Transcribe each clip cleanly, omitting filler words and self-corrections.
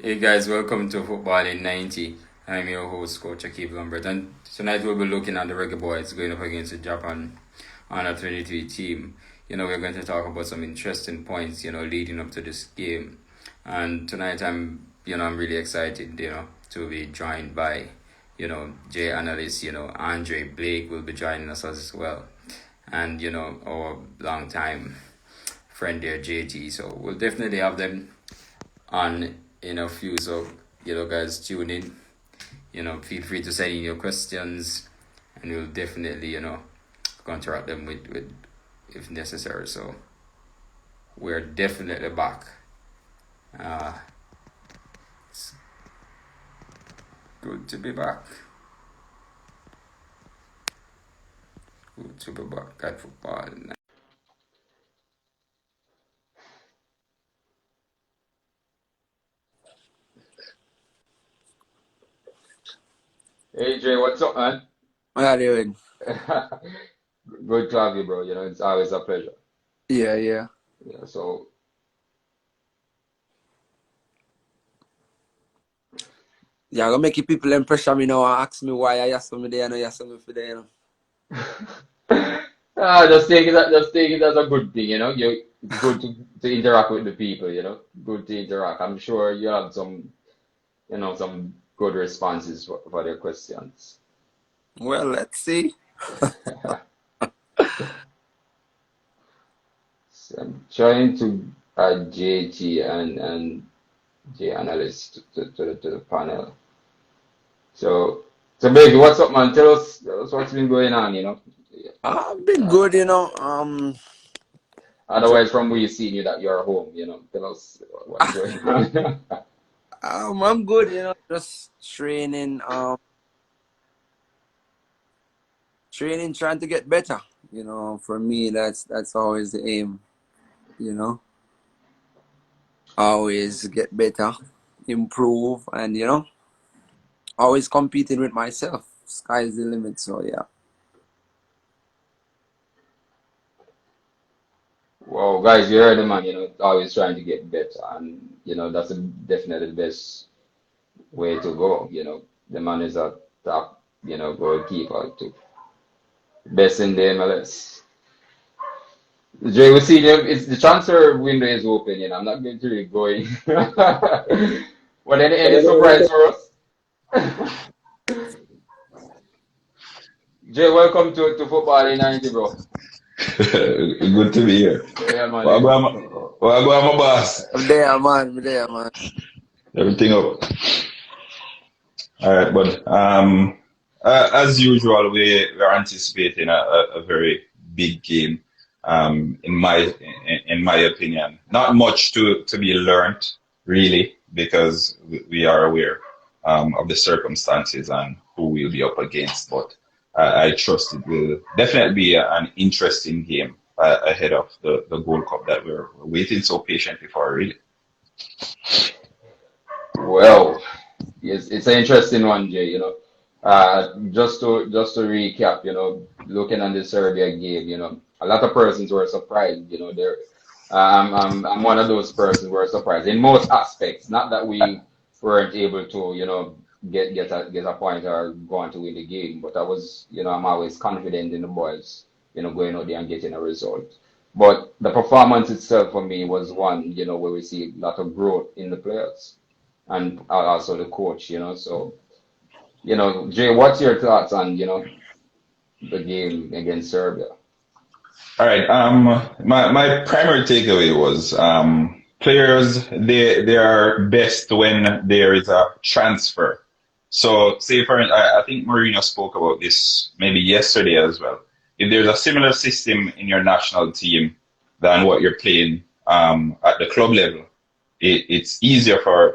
Hey guys, welcome to Football in 90. I'm your host, Coach Akib Lambert, and tonight we'll be looking at the Reggae Boys going up against the Japan under 23 team. We're going to talk about some interesting points, leading up to this game. And tonight I'm really excited, to be joined by, Jay analyst, Andre Blake will be joining us as well. And, our long time friend there, JT. So we'll definitely have them on in a few. So, guys, tune in. Feel free to send in your questions, and we'll definitely, counteract them with if necessary. So, we're definitely back. It's good to be back. Good to be back at football. Hey Jay, what's up, man? How are you doing? Good to have you, bro. It's always a pleasure. Yeah, yeah. Yeah, so Yeah, I'm gonna make you people impressure me now and ask me why I ask me there and I ask me for there. just take it as a good thing, it's good to interact with the people, good to interact. I'm sure you have some good responses for their questions. Well, let's see. So I'm trying to add JT and J analyst to the panel. So baby, what's up, man? Tell us what's been going on, I've been Uh, good, Tr- otherwise from where you see you that you're home, tell us what's going on. I'm good, just training, training, trying to get better. For me, that's always the aim. You know, always get better, improve, and always competing with myself. Sky's the limit. So yeah. Well, guys, you heard the man, always trying to get better, and that's definitely the best way to go. The man is a top, goalkeeper too, best in the MLS. Jay, we see them. It's the transfer window is open. I'm not going to really go in. But any surprise for us? Jay, welcome to Football in 90, bro. Good to be here. Yeah, man. What about my, what about my boss? I'm there, man. Everything up. All right, but as usual, we're anticipating a very big game. In my opinion, not much to be learned really, because we are aware of the circumstances and who we'll be up against. But I trust it will definitely be an interesting game ahead of the Gold Cup that we're waiting so patiently for, really. Well, yes, it's an interesting one, Jay. Just to recap, looking at the Serbia game, a lot of persons were surprised. I'm one of those persons who were surprised in most aspects. Not that we weren't able to, get a point or go on to win the game, but I'm always confident in the boys, going out there and getting a result. But the performance itself for me was one, where we see a lot of growth in the players and also the coach, So, Jay, what's your thoughts on, the game against Serbia? All right. My primary takeaway was players they are best when there is a transfer. So, say for I think Marino spoke about this maybe yesterday as well. If there's a similar system in your national team than what you're playing at the club level, it's easier for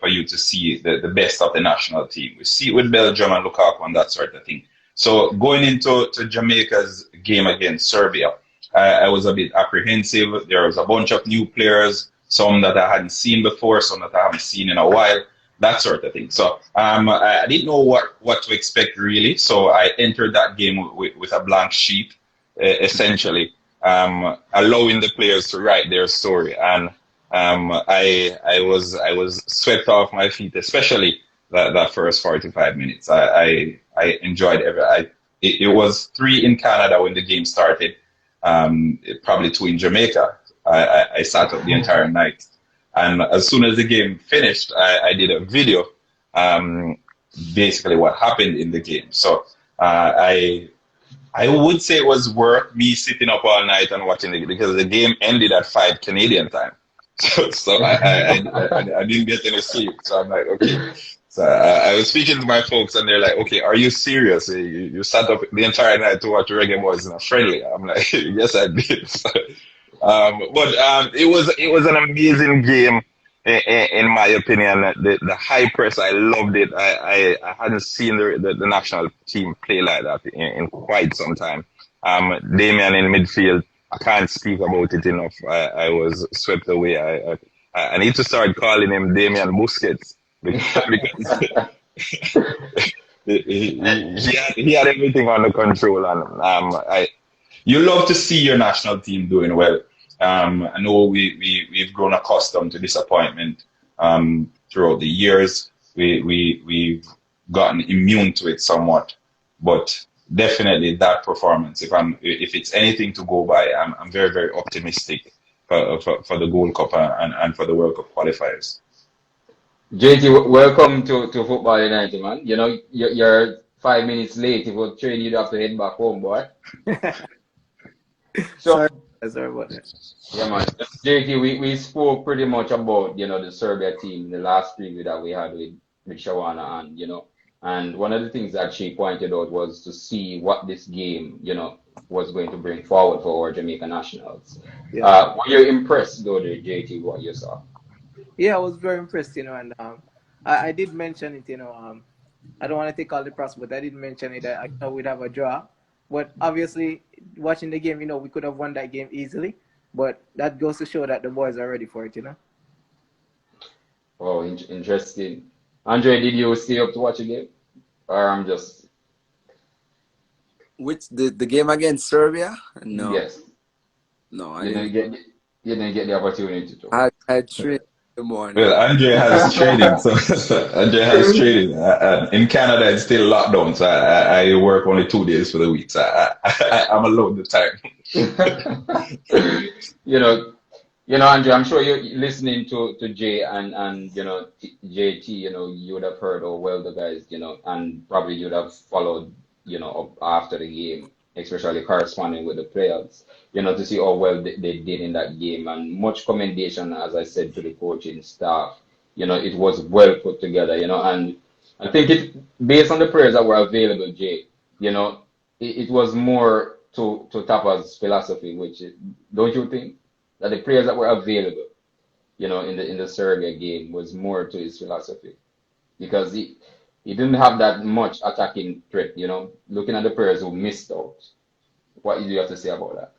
you to see the best of the national team. We see it with Belgium and Lukaku and that sort of thing. So going into Jamaica's game against Serbia, I was a bit apprehensive. There was a bunch of new players, some that I hadn't seen before, some that I haven't seen in a while, that sort of thing. So I didn't know what to expect really. So I entered that game with a blank sheet, essentially, allowing the players to write their story. And I was swept off my feet, especially that first 45 minutes. I enjoyed it was 3 in Canada when the game started, probably 2 in Jamaica. I sat up the entire night, and as soon as the game finished, I did a video, basically what happened in the game. So I would say it was worth me sitting up all night and watching it because the game ended at 5 Canadian time. So I didn't get any sleep. So I'm like, okay. So I was speaking to my folks and they're like, okay, are you serious? You sat up the entire night to watch Reggae Boyz in a friendly? I'm like, yes, I did. But it was an amazing game in my opinion. The high press, I loved it. I hadn't seen the national team play like that in quite some time. Damian in midfield, I can't speak about it enough. I was swept away. I need to start calling him Damian Busquets because he had everything under control. And you love to see your national team doing well. I know we've grown accustomed to disappointment throughout the years. We've gotten immune to it somewhat, but definitely that performance. If it's anything to go by, I'm very, very optimistic for the Gold Cup and for the World Cup qualifiers. JT, welcome to Football United, man. You know, you're 5 minutes late. If we train, you'd have to head back home, boy. So, sorry about that. yeah, man. JT, we spoke pretty much about, you know, the Serbia team, the last preview that we had with Shawana, and, you know, and one of the things that she pointed out was to see what this game, you know, was going to bring forward for our Jamaica nationals. Yeah. Were you impressed, though, JT, what you saw? Yeah, I was very impressed, you know, and I did mention it, you know, I don't want to take all the props, but I did mention it that I thought we'd have a draw. But obviously, watching the game, you know, we could have won that game easily. But that goes to show that the boys are ready for it, you know. Oh, interesting. Andre, did you stay up to watch the game? Or I'm just... Which, the game against Serbia? No. Yes. No, I You didn't get the opportunity to. I trained in the morning. Well, Andre has training, so Andre has training. In Canada, it's still lockdown, so I work only 2 days for the week. So I'm alone the time. You know, Andre, I'm sure you're listening to Jay and you know, JT, you know, you would have heard how well the guys, you know, and probably you'd have followed, you know, up after the game, especially corresponding with the players, you know, to see how well they did in that game. And much commendation, as I said, to the coaching staff. You know, it was well put together, you know, and I think based on the players that were available, Jay, you know, it was more to Tapa's philosophy, which don't you think that the players that were available, you know, in the Serbia game was more to his philosophy, because he didn't have that much attacking threat, you know. Looking at the players who missed out, what do you have to say about that?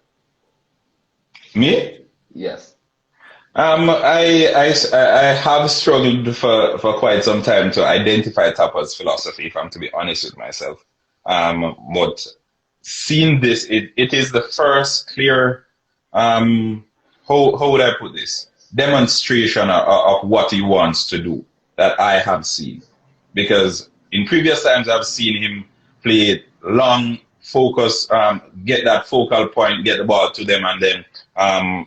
Me? Yes. I have struggled for quite some time to identify Tapa's philosophy, if I'm to be honest with myself. But seeing this, it is the first clear, how would I put this, demonstration of what he wants to do that I have seen. Because in previous times I've seen him play long, focus, get that focal point, get the ball to them, and then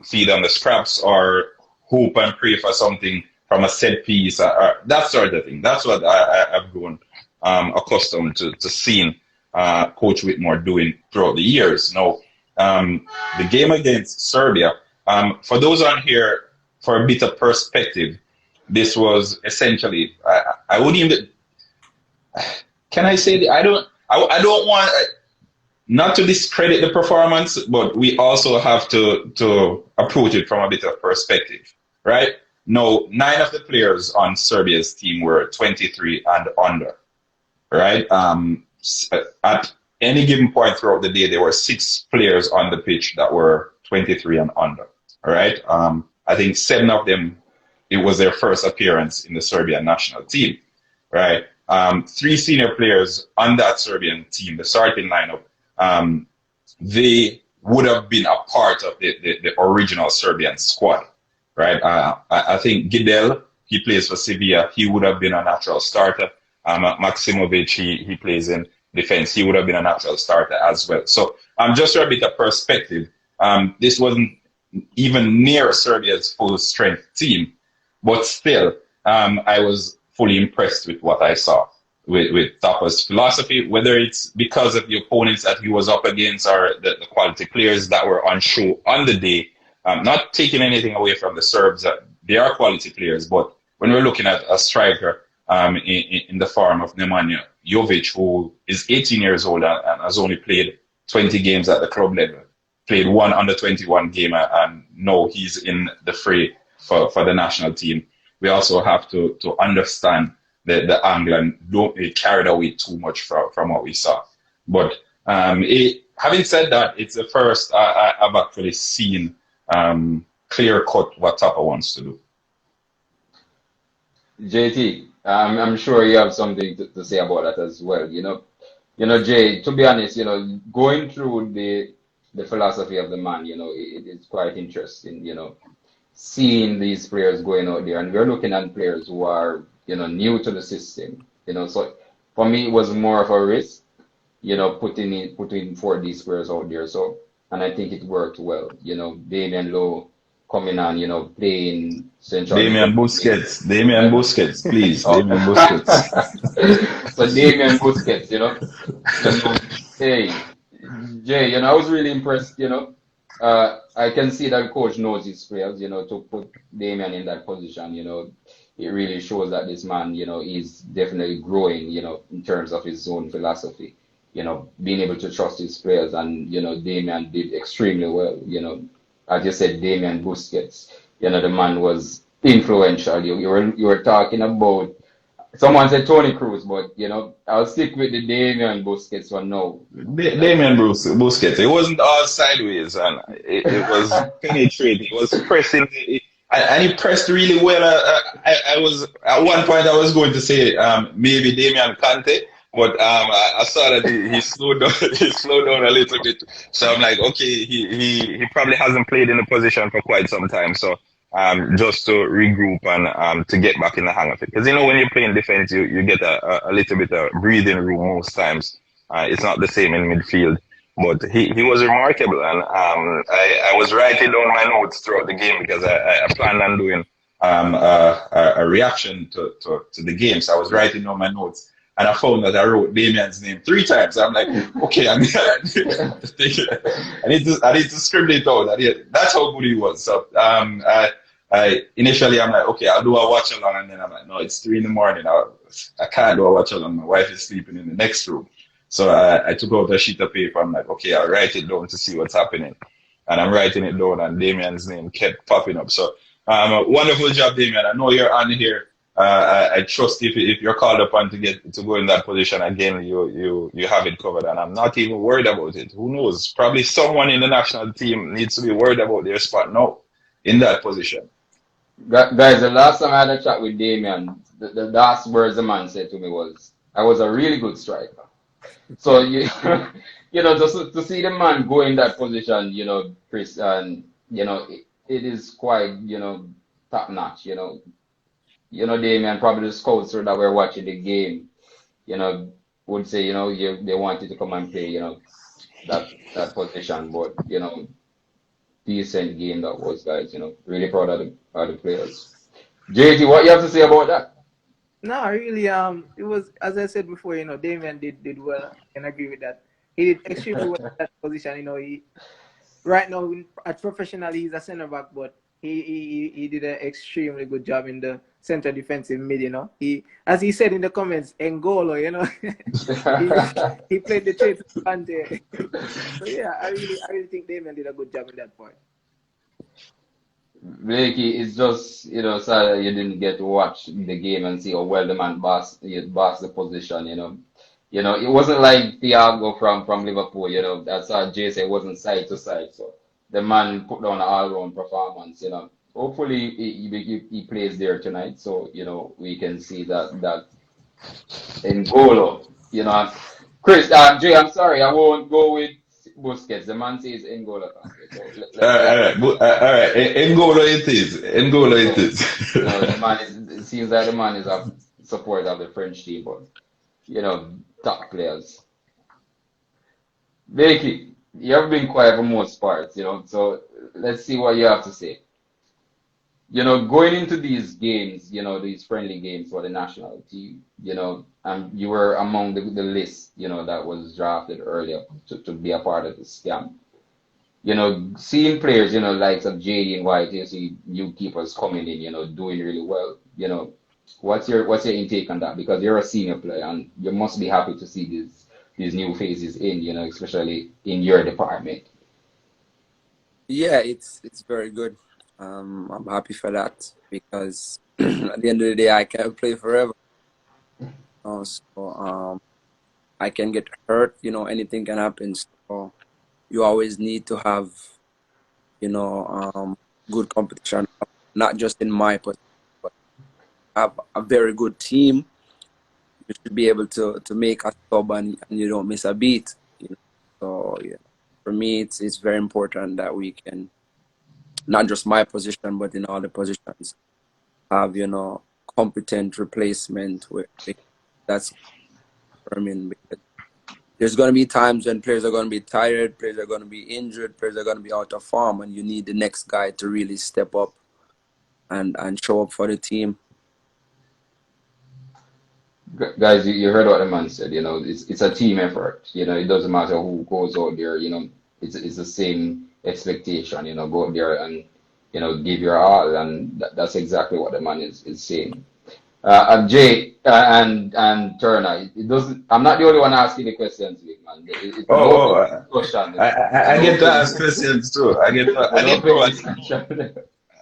feed on the scraps or hope and pray for something from a set piece, or that sort of thing. That's what I've grown accustomed to seeing Coach Whitmore doing throughout the years. Now, the game against Serbia, for those on here, for a bit of perspective, this was essentially, I wouldn't even, can I say, I don't want, not to discredit the performance, but we also have to approach it from a bit of perspective, right? Now, 9 of the players on Serbia's team were 23 and under, right? At any given point throughout the day, there were 6 players on the pitch that were 23 and under, all right? I think 7 of them, it was their first appearance in the Serbian national team, right? 3 senior players on that Serbian team, the starting lineup, they would have been a part of the original Serbian squad, right? I think Gidel, he plays for Sevilla. He would have been a natural starter. Maximovic, he plays in defense. He would have been a natural starter as well. So just for a bit of perspective, this wasn't even near Serbia's full strength team, but still, I was fully impressed with what I saw with Tapa's philosophy, whether it's because of the opponents that he was up against or the quality players that were on show on the day. Not taking anything away from the Serbs, they are quality players, but when we're looking at a striker in the form of Nemanja Jovic, who is 18 years old and has only played 20 games at the club level, played one under 21 game, and now he's in the fray for the national team. We also have to understand the angle and don't be carried away too much from what we saw. But having said that, it's the first I've actually seen clear cut what Tapa wants to do. JT, I'm sure you have something to say about that as well. Jay, to be honest, going through the philosophy of the man, it's quite interesting, seeing these players going out there, and we're looking at players who are, new to the system, so for me, it was more of a risk, putting 4 these players out there. So, and I think it worked well, Damian Lowe coming on, playing central. Damian Busquets, please, Damian Busquets. So Damian Busquets, hey, Jay, I was really impressed, I can see that coach knows his players, to put Damian in that position, it really shows that this man, is definitely growing, in terms of his own philosophy, being able to trust his players, and, Damian did extremely well, as you said, Damian Busquets, the man was influential. You were talking about, someone said Tony Cruz, but I'll stick with the Damian Busquets for now. Damian Busquets, it wasn't all sideways, and it was penetrating. It was pressing, and he pressed really well. I was at one point I was going to say maybe Damian Kante, but I saw that he slowed down. He slowed down a little bit. So I'm like, okay, he probably hasn't played in the position for quite some time. So just to regroup and to get back in the hang of it, because when you're playing defense, you get a little bit of breathing room most times. It's not the same in midfield, but he was remarkable, and I was writing down my notes throughout the game because I planned on doing a reaction to the game. So I was writing down my notes. And I found that I wrote Damian's name 3 times. I'm like, okay, I need to scribble it out. That's how good he was. So I initially I'm like, okay, I'll do a watch along, and then I'm like, no, it's 3 in the morning. I can't do a watch along. My wife is sleeping in the next room. So I took out a sheet of paper. I'm like, okay, I'll write it down to see what's happening. And I'm writing it down, and Damian's name kept popping up. So wonderful job, Damian. I know you're on here. I trust if you're called upon to go in that position again, you have it covered, and I'm not even worried about it. Who knows? Probably someone in the national team needs to be worried about their spot now in that position. Guys, the last time I had a chat with Damian, the last words the man said to me was, "I was a really good striker." So just to see the man go in that position, Chris, and it is quite top notch, Damian, probably the scouts that were watching the game, would say, they wanted to come and play, that position. But, decent game that was, guys, really proud of the players. JT, what you have to say about that? No, really, it was, as I said before, Damian did well. I can agree with that. He did extremely well in that position. He right now at professional he's a center back, but he did an extremely good job in the center defensive mid. He, as he said in the comments, N'Golo, he played the trade to Kante. So yeah, I really think Damian did a good job in that point. Blakey, it's just sad that you didn't get to watch the game and see how well the man boss the position. It wasn't like Thiago from Liverpool. That's how Jay said, it wasn't side to side. So the man put down an all-round performance. Hopefully he plays there tonight, so we can see that N'Golo. Chris, Jay, I'm sorry, I won't go with Busquets. The man says N'Golo Kante. So All let's right, all right. N'Golo it is. N'Golo it no, is. no. The man is. It seems that the man is a supporter of the French team, but top players. Becky, you have been quiet for most parts, so let's see what you have to say. Going into these games, these friendly games for the national team, you were among the list, that was drafted earlier to be a part of the scam. Seeing players, likes of JD and White, you see new keepers coming in, doing really well. What's your intake on that? Because you're a senior player and you must be happy to see these new faces in, especially in your department. Yeah, it's very good. I'm happy for that because at the end of the day, I can't play forever. So I can get hurt. Anything can happen. So you always need to have good competition, not just in my position, but have a very good team. You should be able to make a sub and you don't miss a beat. So yeah, for me, it's very important that we can not just my position, but in all the positions have competent replacement with that's because there's going to be times when players are going to be tired, players are going to be injured, players are going to be out of form, and you need the next guy to really step up and show up for the team. Guys, you heard what the man said. It's a team effort. It doesn't matter who goes out there. It's the same expectation. Go out there and give your all, and that's exactly what the man is saying. And Jay and Turner, it doesn't. I'm not the only one asking the questions, big man. It's an Oh, open discussion. It's an I get to open. ask questions too. It's I an didn't open know. discussion.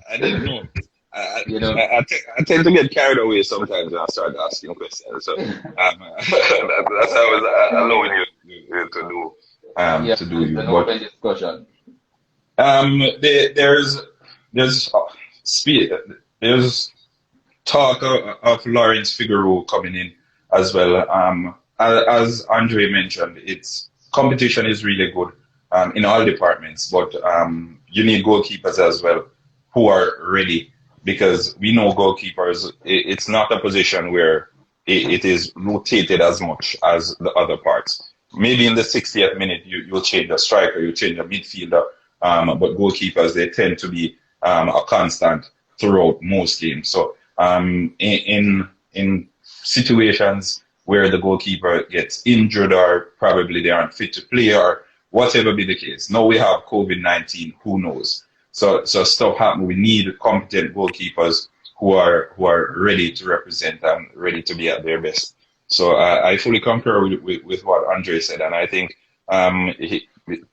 I didn't know. I, You know. I tend to get carried away sometimes when I start asking questions. So that's how I was allowing you to do Yeah, to do it's you. an But open discussion. there's speed. There's talk of Lawrence Figueroa coming in as well. As Andre mentioned, it's competition is really good in all departments, but you need goalkeepers as well who are ready because we know goalkeepers. It's not a position where it is rotated as much as the other parts. Maybe in the 60th minute you'll change a striker, you change a midfielder, but goalkeepers they tend to be a constant throughout most games. So in situations where the goalkeeper gets injured or probably they aren't fit to play or whatever be the case. Now we have COVID-19, who knows? So stuff happen. We need competent goalkeepers who are ready to represent and ready to be at their best. So I fully concur with what Andre said, and I think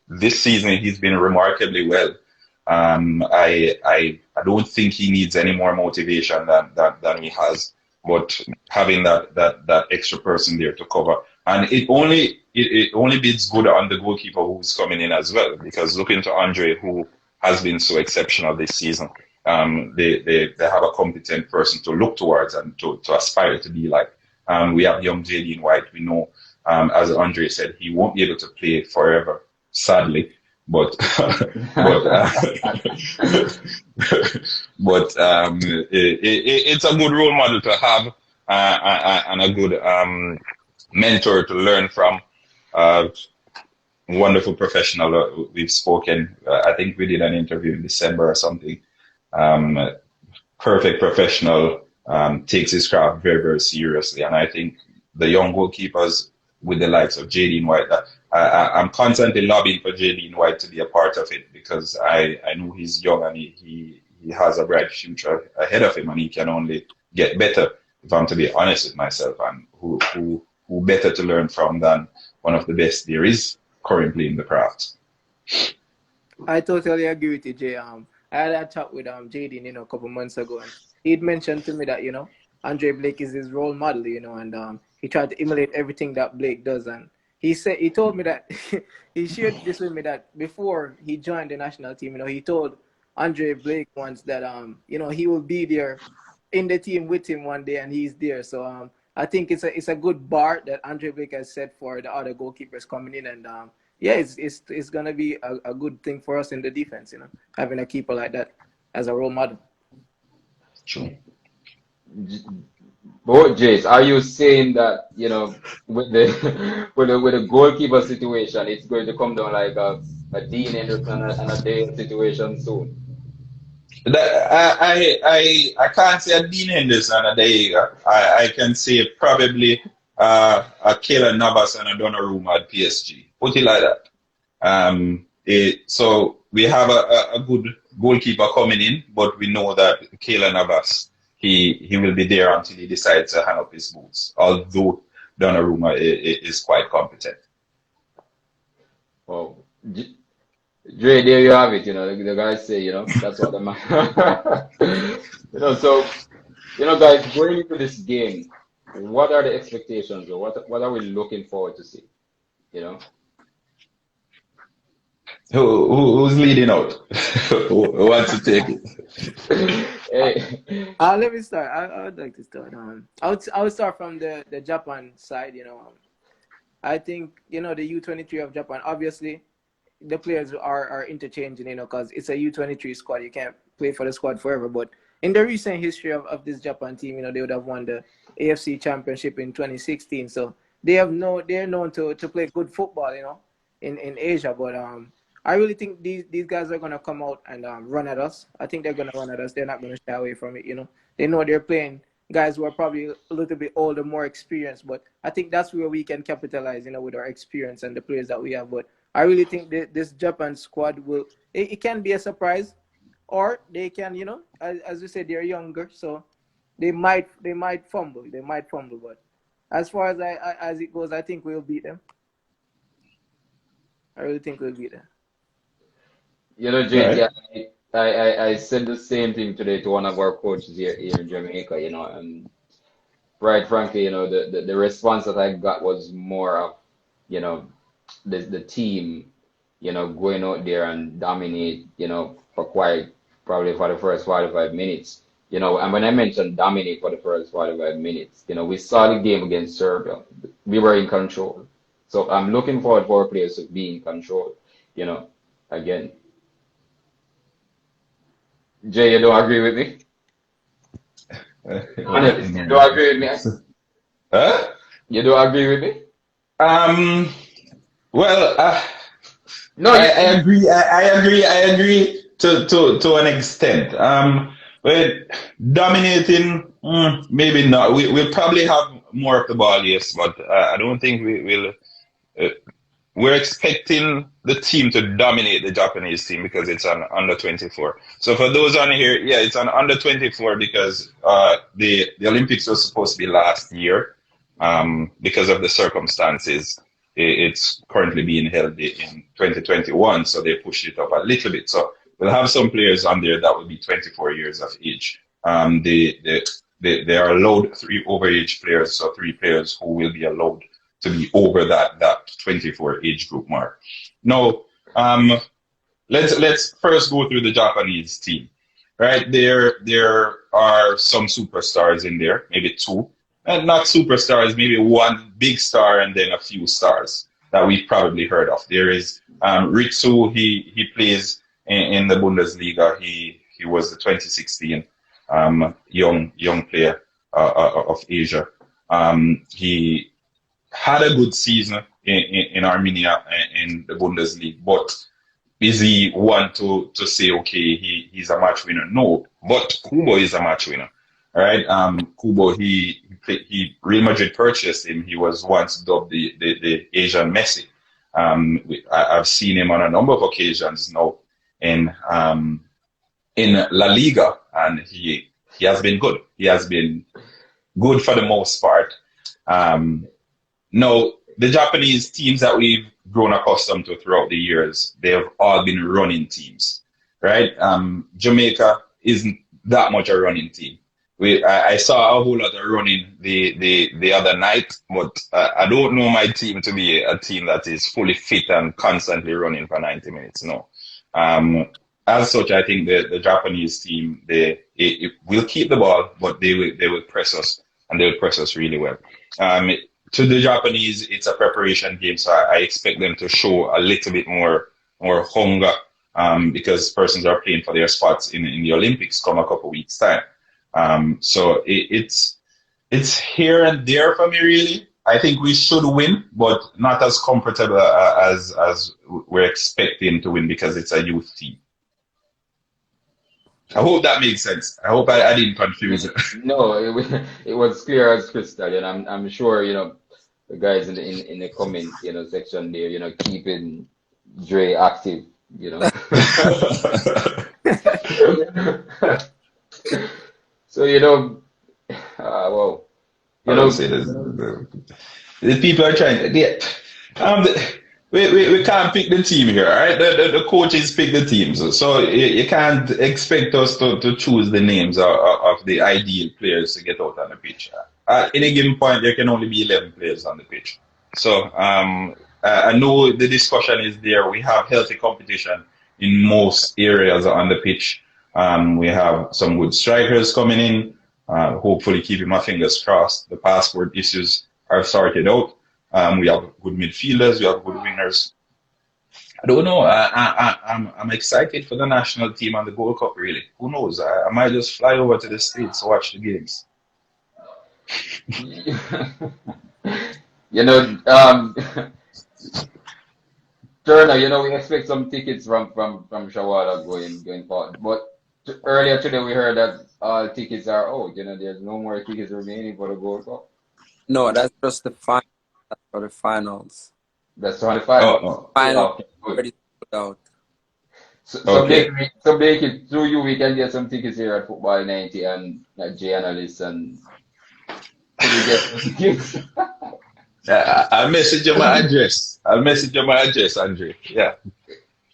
this season he's been remarkably well. I don't think he needs any more motivation than he has, but having that extra person there to cover, and it only bids good on the goalkeeper who's coming in as well, because looking to Andre, who has been so exceptional this season, they have a competent person to look towards and to aspire to be like. We have young JD White. We know, as Andre said, he won't be able to play forever, sadly. But it's a good role model to have and a good mentor to learn from. Wonderful professional. We've spoken. I think we did an interview in December or something. Perfect professional. Takes his craft very, very seriously, and I think the young goalkeepers with the likes of JD White, I'm constantly lobbying for JD White to be a part of it because I know he's young and he has a bright future ahead of him and he can only get better, if I'm to be honest with myself, and who better to learn from than one of the best there is currently in the craft. I totally agree with you, Jay. I had a chat with Jaden, a couple months ago, and he'd mentioned to me that Andre Blake is his role model, and he tried to emulate everything that Blake does, and he told me that he shared this with me that before he joined the national team, he told Andre Blake once that he will be there in the team with him one day, and he's there. So I think it's a good bar that Andre Blake has set for the other goalkeepers coming in, and yeah, it's gonna be a good thing for us in the defense. You know, having a keeper like that as a role model. True. But Jace, are you saying that, with the with the goalkeeper situation, it's going to come down like a Dean Henderson and a Dale situation soon? I can't say a Dean Henderson a Daiga. I can say probably a Kayla Navas and a Donnarumma at PSG. Put it like that. So we have a good goalkeeper coming in, but we know that Kayla Navas, he will be there until he decides to hang up his boots. Although Donnarumma is quite competent. Well, Dre, there you have it. The guys say, that's what the man. So, guys, going into this game, what are the expectations, or what are we looking forward to see? You know. Who's leading out? Who wants to take it? Hey. Let me start. I would like to start. I would start from the Japan side. I think the U23 of Japan. Obviously, the players are interchanging. Because it's a U23 squad. You can't play for the squad forever. But in the recent history of this Japan team, they would have won the AFC Championship in 2016. So they're known to play good football. In Asia. But I really think these guys are gonna come out and run at us. I think they're gonna run at us. They're not gonna shy away from it. They know they're playing guys who are probably a little bit older, more experienced. But I think that's where we can capitalize, with our experience and the players that we have. But I really think this Japan squad it can be a surprise, or they can, as you said, they're younger, so they might fumble. They might fumble. But as far as it goes, I think we'll beat them. I really think we'll beat them. JT, I said the same thing today to one of our coaches here in Jamaica, and right frankly, the response that I got was more of, the team, going out there and dominate, probably for the first 45 minutes, and when I mentioned dominate for the first 45 minutes, we saw the game against Serbia. We were in control. So I'm looking forward for our players to be in control, again. Jay, you don't agree with me? Honest, you don't agree with me? Huh? You don't agree with me? Well, No, I agree. I agree to an extent. But dominating, maybe not. We'll probably have more of the ball, yes, but I don't think we'll. We're expecting the team to dominate the Japanese team because it's an under 24. So for those on here, yeah, it's an under 24 because the Olympics was supposed to be last year. Because of the circumstances, it's currently being held in 2021, so they pushed it up a little bit. So we'll have some players on there that will be 24 years of age. They are allowed 3 overage players, so 3 players who will be allowed to be over that 24 age group mark. Now, let's first go through the Japanese team. Right, there are some superstars in there, maybe 2. And not superstars, maybe 1 big star and then a few stars that we've probably heard of. There is Ritsu, he plays in the Bundesliga. He was the 2016 young player of Asia. He had a good season in Armenia in the Bundesliga, but is he one to say, okay, he's a match winner? No, but Kubo is a match winner. All right, Kubo, Real Madrid purchased him. He was once dubbed the Asian Messi. I've seen him on a number of occasions now in La Liga, and he has been good. He has been good for the most part. Now, the Japanese teams that we've grown accustomed to throughout the years, they have all been running teams, right? Jamaica isn't that much a running team. I saw a whole lot of running the other night, but I don't know my team to be a team that is fully fit and constantly running for 90 minutes. No. As such, I think the Japanese team it will keep the ball, but they will press us, and they will press us really well. to the Japanese, it's a preparation game, so I expect them to show a little bit more hunger, because persons are playing for their spots in the Olympics come a couple weeks time. So it's here and there for me, really. I think we should win, but not as comfortable as we're expecting to win because it's a youth team. I hope that makes sense. I hope I didn't confuse it. No, it was clear as crystal, and I'm sure the guys in the comment section there, keeping Dre active, So well, I don't say this. The people are trying to get. We can't pick the team here, all right? The coaches pick the teams, so you can't expect us to choose the names of the ideal players to get out on the pitch. At any given point, there can only be 11 players on the pitch. So I know the discussion is there. We have healthy competition in most areas on the pitch. We have some good strikers coming in. Hopefully, keeping my fingers crossed, the passport issues are sorted out. We have good midfielders, we have good wingers. I don't know. I'm excited for the national team and the Gold Cup, really. Who knows? I might just fly over to the States to watch the games. Turner, we expect some tickets from Shawala going forward. But earlier today we heard that all tickets are out. There's no more tickets remaining for the Gold Cup. No, that's just the final. That's for the finals. That's for the finals. Final already sold out. So make it through you. We can get some tickets here at Football 90 and at J Analyst and we get some tickets. I'll message you my address. Andre. Yeah.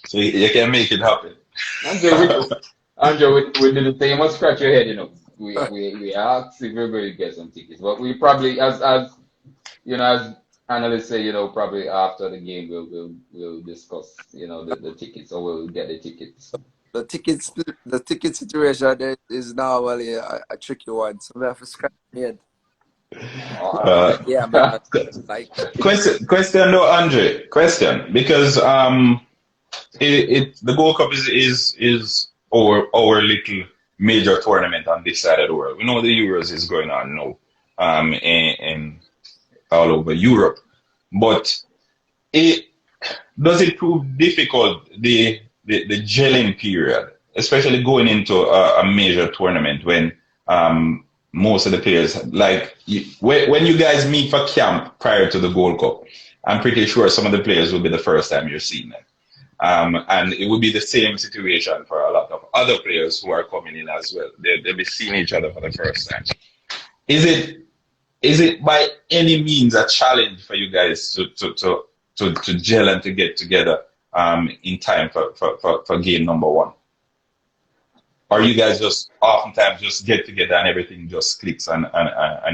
So you can make it happen. Andre, we did the thing. You must scratch your head, We asked if we're going to get some tickets. But we probably, as analysts say, probably after the game we'll discuss, the tickets, or we'll get the tickets. The ticket situation there is now really a tricky one. So we have to scratch my head. Yeah, man. Question though, Andre. Question, because the Gold Cup is our little major tournament on this side of the world. We know the Euros is going on now, and all over Europe, but does it prove difficult the gelling period, especially going into a major tournament when most of the players, when you guys meet for camp prior to the Gold Cup, I'm pretty sure some of the players will be the first time you're seeing them. And it will be the same situation for a lot of other players who are coming in as well. They'll be seeing each other for the first time. Is it by any means a challenge for you guys to gel and to get together in time for game number one? Or you guys just oftentimes just get together and everything just clicks and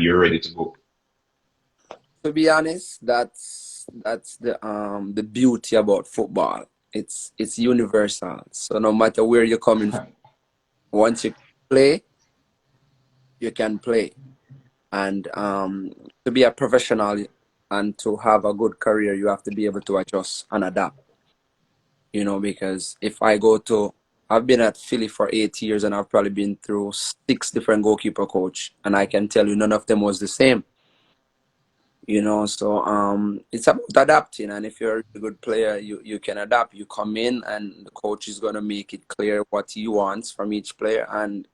you're ready to go? To be honest, that's the beauty about football. It's universal. So no matter where you're coming from, once you play, you can play. And to be a professional and to have a good career, you have to be able to adjust and adapt. Because if I've been at Philly for 8 years and I've probably been through 6 different goalkeeper coach, and I can tell you none of them was the same. So it's about adapting, and if you're a good player, you can adapt. You come in and the coach is gonna make it clear what he wants from each player, and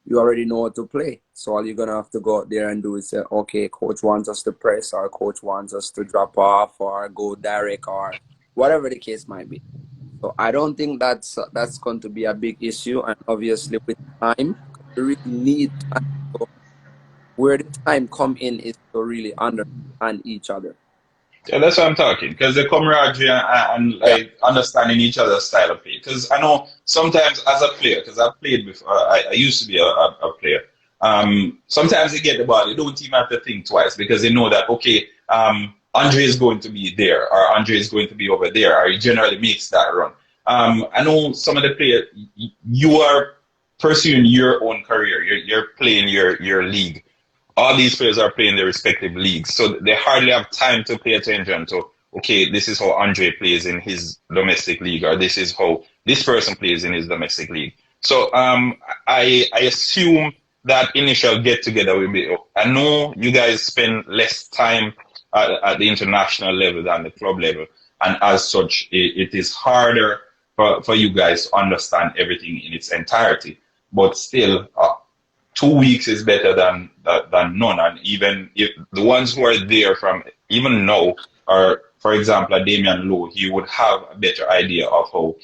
you already know what to play. So all you're gonna have to go out there and do is say, okay, coach wants us to press, or coach wants us to drop off, or go direct, or whatever the case might be. So I don't think that's going to be a big issue, and obviously with time, you really need time. So where the time come in is to really understand each other. Yeah, that's what I'm talking. Because the camaraderie and understanding each other's style of play. Because I know sometimes as a player, because I've played before, I used to be a player. Sometimes you get the ball, you don't even have to think twice because you know that, okay, Andre is going to be there, or Andre is going to be over there, or he generally makes that run. I know some of the players, you are pursuing your own career, you're playing your league. all these players are playing their respective leagues, so they hardly have time to pay attention to, okay, this is how Andre plays in his domestic league, or this is how this person plays in his domestic league. So I assume that initial get together will be. I know you guys spend less time at the international level than the club level, and as such, it is harder for you guys to understand everything in its entirety. But still, 2 weeks is better than none. And even if the ones who are there from even now are, for example, a Damian Lowe, he would have a better idea of how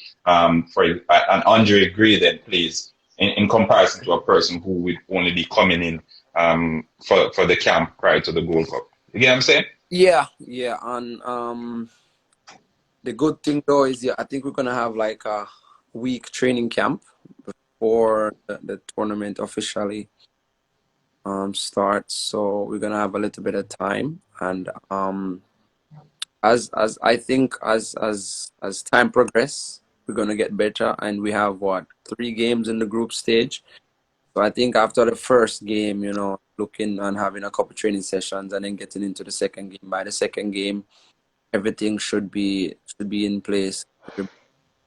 for an Andre Gray then plays in comparison to a person who would only be coming in for the camp prior to the Gold Cup. You get what I'm saying? Yeah, and the good thing though is, I think we're gonna have like a week training camp before the tournament officially starts. So we're gonna have a little bit of time, and as I think as time progresses, we're gonna get better, and we have 3 games in the group stage. So I think after the first game, looking and having a couple training sessions, and then getting into the second game. By the second game, everything should be in place. Pretty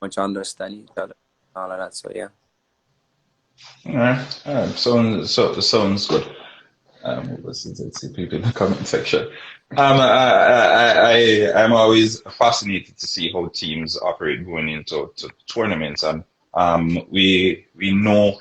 much understand each other, all of that. So yeah. All right. Sounds good. Let's see people in the comment section. I'm always fascinated to see how teams operate going into tournaments, and we know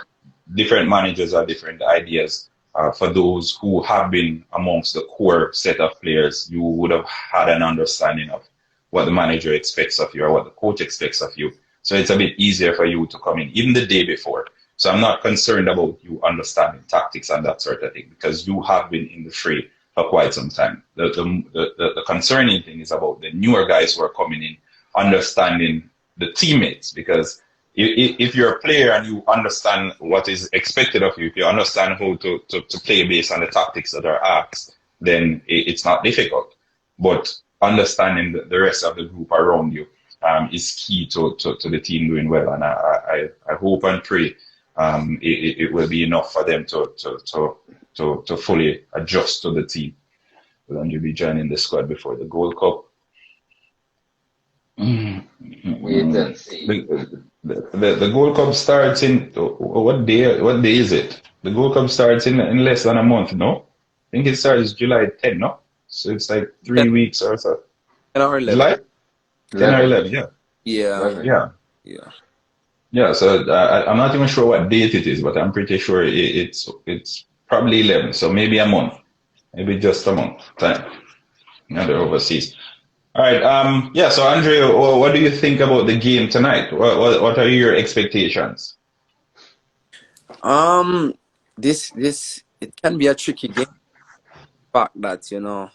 different managers have different ideas. For those who have been amongst the core set of players, you would have had an understanding of what the manager expects of you or what the coach expects of you. So it's a bit easier for you to come in even the day before. So I'm not concerned about you understanding tactics and that sort of thing, because you have been in the fray for quite some time. The concerning thing is about the newer guys who are coming in, understanding the teammates, because if you're a player and you understand what is expected of you, if you understand how to play based on the tactics that are asked, then it's not difficult. But understanding the rest of the group around you is key to the team doing well. And I hope and pray it will be enough for them to fully adjust to the team. Will Andrew be joining the squad before the Gold Cup? Wait and see. The Gold Cup starts in what day? What day is it? The Gold Cup starts in less than a month. No, I think it starts July 10. No, so it's like 3 weeks or so. 10 or 11. July 10 or 11. Yeah. Yeah. Yeah. So I'm not even sure what date it is, but I'm pretty sure it's probably 11. So maybe a month, maybe just a month time. They're overseas. All right. Yeah. So Andre, what do you think about the game tonight? What are your expectations? This it can be a tricky game. The fact that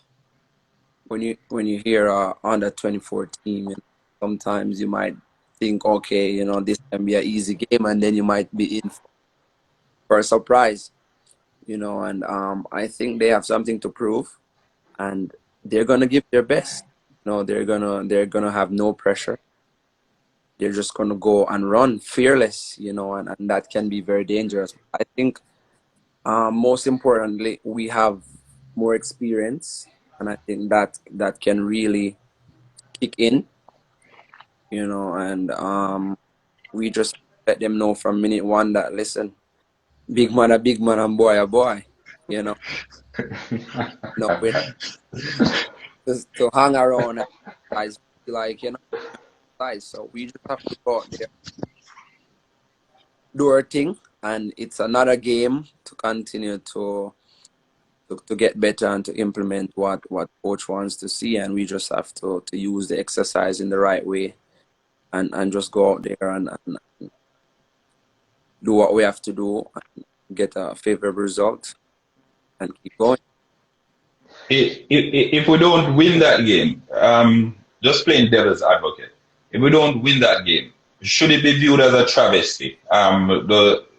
when you hear under 24 team, sometimes you might think, okay, this can be an easy game, and then you might be in for a surprise, and I think they have something to prove, and they're gonna give their best. They're gonna have no pressure. They're just gonna go and run fearless, and that can be very dangerous. I think most importantly, we have more experience, and I think that can really kick in, and we just let them know from minute one that, listen, big man a big man and boy a boy, no, we're just to hang around and guys like guys. So we just have to go out there, do our thing, and it's another game to continue to get better and to implement what coach wants to see, and we just have to use the exercise in the right way, and just go out there and do what we have to do and get a favorable result and keep going. If we don't win that game, just playing devil's advocate, if we don't win that game, should it be viewed as a travesty?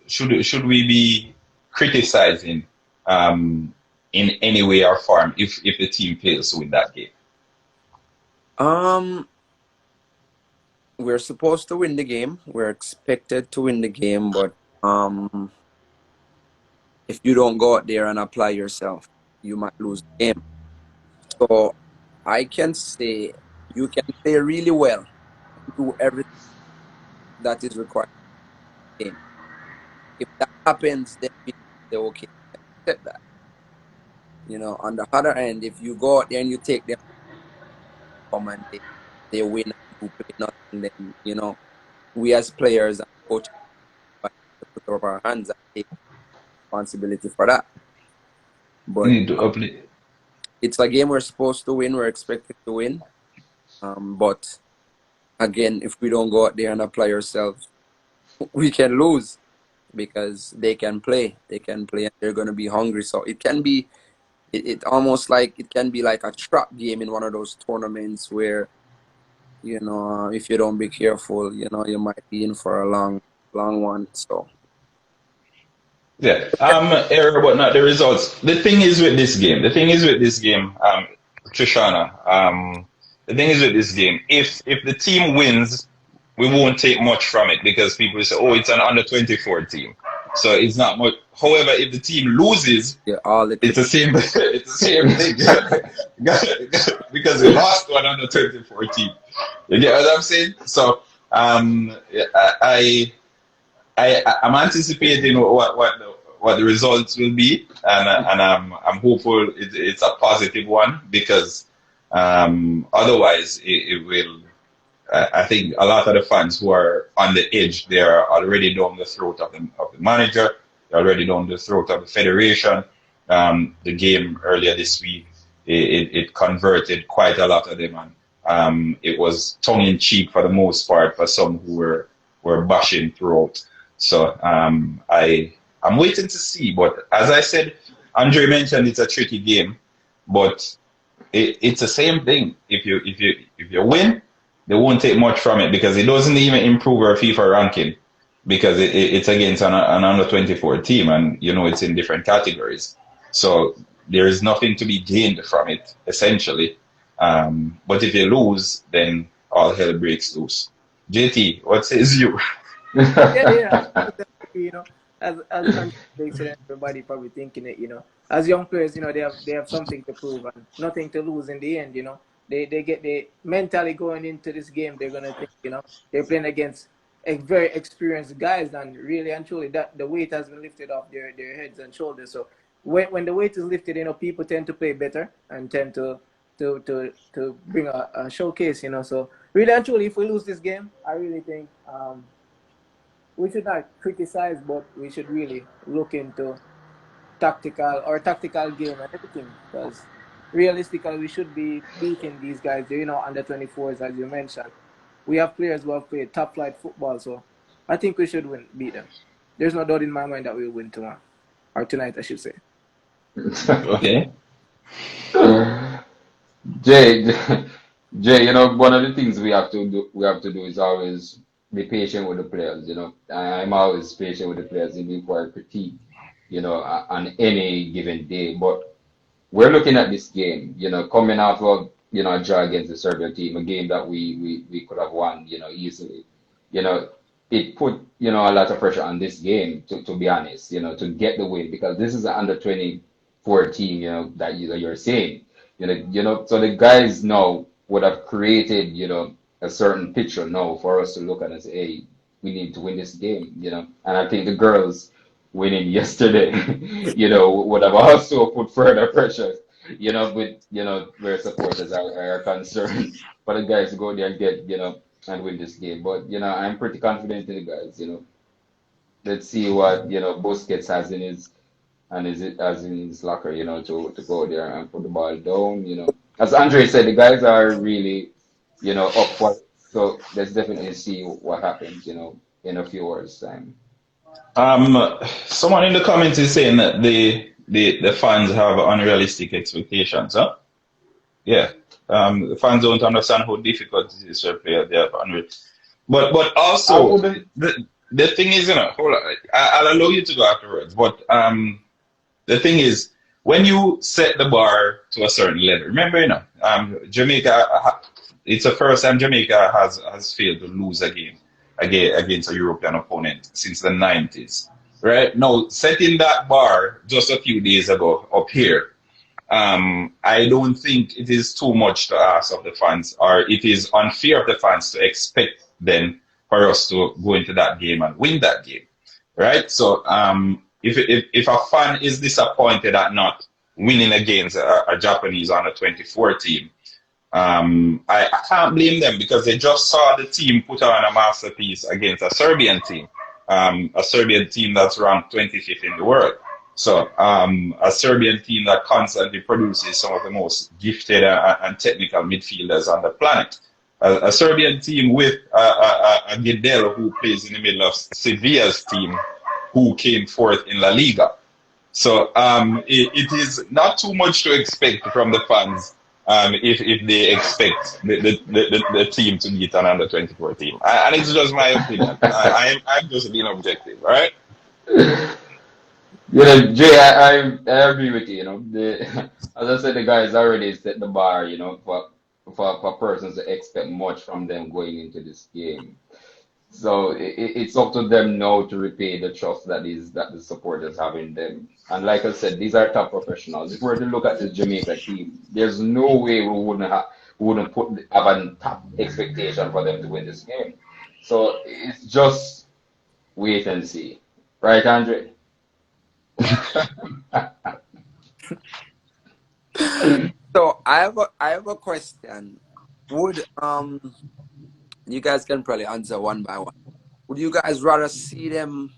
Should we be criticizing in any way or form if the team fails to win that game? We're supposed to win the game. We're expected to win the game, but if you don't go out there and apply yourself, you might lose the game. So I can say you can play really well and do everything that is required in the game. If that happens, then we say, okay, accept that. On the other end, if you go out there and you take them home and they win and you play nothing, then, we as players and coaches have to put up our hands and take responsibility for that. We But need to apply. it's a game we're supposed to win, we're expected to win. But again, if we don't go out there and apply ourselves, we can lose because they can play and they're going to be hungry. So it can be, it almost like, it can be like a trap game in one of those tournaments where, if you don't be careful, you might be in for a long one. So Yeah. Error, but not the results. The thing is with this game, Trishana, the thing is with this game, if the team wins, we won't take much from it because people say, oh, it's an under 24 team. So it's not much. However, if the team loses, yeah, it's the same it's the same thing. Because we lost one under 24 team. You get what I'm saying? So I'm anticipating what the results will be, and I'm hopeful it's a positive one because otherwise it will. I think a lot of the fans who are on the edge, they are already down the throat of the manager. They're already down the throat of the federation. The game earlier this week, it converted quite a lot of them, and it was tongue in cheek for the most part for some who were bashing throughout. So I'm waiting to see. But as I said, Andre mentioned it's a tricky game, but it's the same thing. If you win, they won't take much from it because it doesn't even improve our FIFA ranking because it's against an under 24 team, and it's in different categories. So there is nothing to be gained from it essentially. But if you lose, then all hell breaks loose. JT, what says you? Yeah. As everybody probably thinking it, as young players, they have something to prove and nothing to lose in the end, They mentally going into this game, they're gonna think, they're playing against very experienced guys, and really and truly that the weight has been lifted off their heads and shoulders. So when the weight is lifted, people tend to play better and tend to bring a showcase, So really and truly, if we lose this game, I really think we should not criticize, but we should really look into tactical game and everything, because realistically we should be beating these guys. Under 24s, as you mentioned. We have players who have played top flight football, so I think we should beat them. There's no doubt in my mind that we'll win tomorrow, or tonight, I should say. Okay. Jay, one of the things we have to do is always be patient with the players. I'm always patient with the players in for critique, on any given day. But we're looking at this game, coming off of a draw against the Serbia team, a game that we could have won, easily. It put a lot of pressure on this game, to be honest, to get the win, because this is an under 24 team, that you're saying. So the guys now would have created, a certain picture now for us to look at and say, hey, we need to win this game, And I think the girls winning yesterday, would have also put further pressure, with, where supporters are concerned for the guys to go there and get, and win this game. But, I'm pretty confident in the guys, Let's see what, Busquets has in his locker, to go there and put the ball down, As Andre said, the guys are really, up for it. So let's definitely see what happens, in a few hours' time. Someone in the comments is saying that the fans have unrealistic expectations, huh? Yeah. The fans don't understand how difficult it is for a player. They have but also the thing is, hold on, I'll allow you to go afterwards. But the thing is, when you set the bar to a certain level, remember, Jamaica, it's the first time Jamaica has failed to lose a game against a European opponent since the 90s. right? Now, setting that bar just a few days ago up here, I don't think it is too much to ask of the fans, or it is unfair of the fans to expect them for us to go into that game and win that game, right? So, if a fan is disappointed at not winning against a Japanese under 24 team, I can't blame them because they just saw the team put on a masterpiece against a Serbian team that's ranked 25th in the world. So a Serbian team that constantly produces some of the most gifted and technical midfielders on the planet. A Serbian team with a Guedel who plays in the middle of Sevilla's team, who came fourth in La Liga. So it is not too much to expect from the fans if they expect the team to beat an under 24 team. And it's just my opinion. I'm just being objective, all right? You know, Jay, I agree with you. You know, as I said, the guys already set the bar. You know, for persons to expect much from them going into this game. So it's up to them now to repay the trust that the supporters have in them. And like I said, these are top professionals. If we were to look at the Jamaica team, there's no way we wouldn't have a top expectation for them to win this game. So it's just wait and see, right, Andre? So I have a question. Would you guys can probably answer one by one. Would you guys rather see the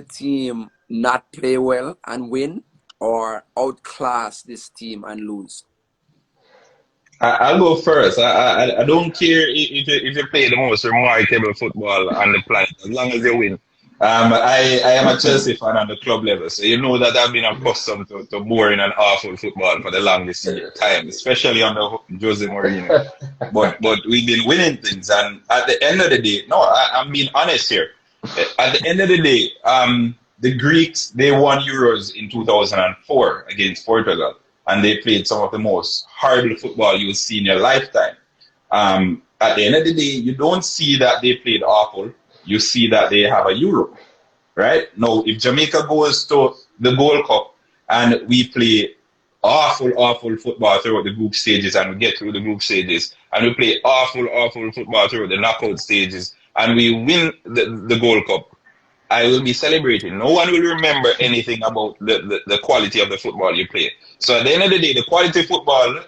team not play well and win, or outclass this team and lose? I'll go first. I don't care if you play the most remarkable football on the planet, as long as you win. I am a Chelsea fan on the club level, so you know that I've been accustomed to boring and awful football for the longest time, especially under Jose Mourinho. But we've been winning things, and at the end of the day, no, I'm being honest here. At the end of the day, the Greeks, they won Euros in 2004 against Portugal, and they played some of the most horrible football you'll see in your lifetime. At the end of the day, you don't see that they played awful. You see that they have a Euro, right? Now, if Jamaica goes to the Gold Cup and we play awful football throughout the group stages and we get through the group stages and we play awful football throughout the knockout stages and we win the Gold Cup, I will be celebrating. No one will remember anything about the quality of the football you play. So at the end of the day, the quality football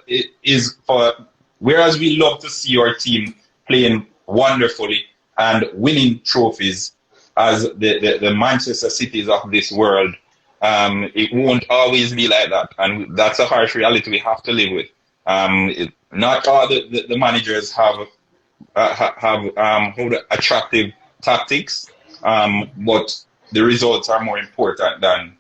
is for, whereas we love to see our team playing wonderfully and winning trophies as the Manchester Cities of this world, it won't always be like that. And that's a harsh reality we have to live with. Not all the managers have attractive tactics, but the results are more important than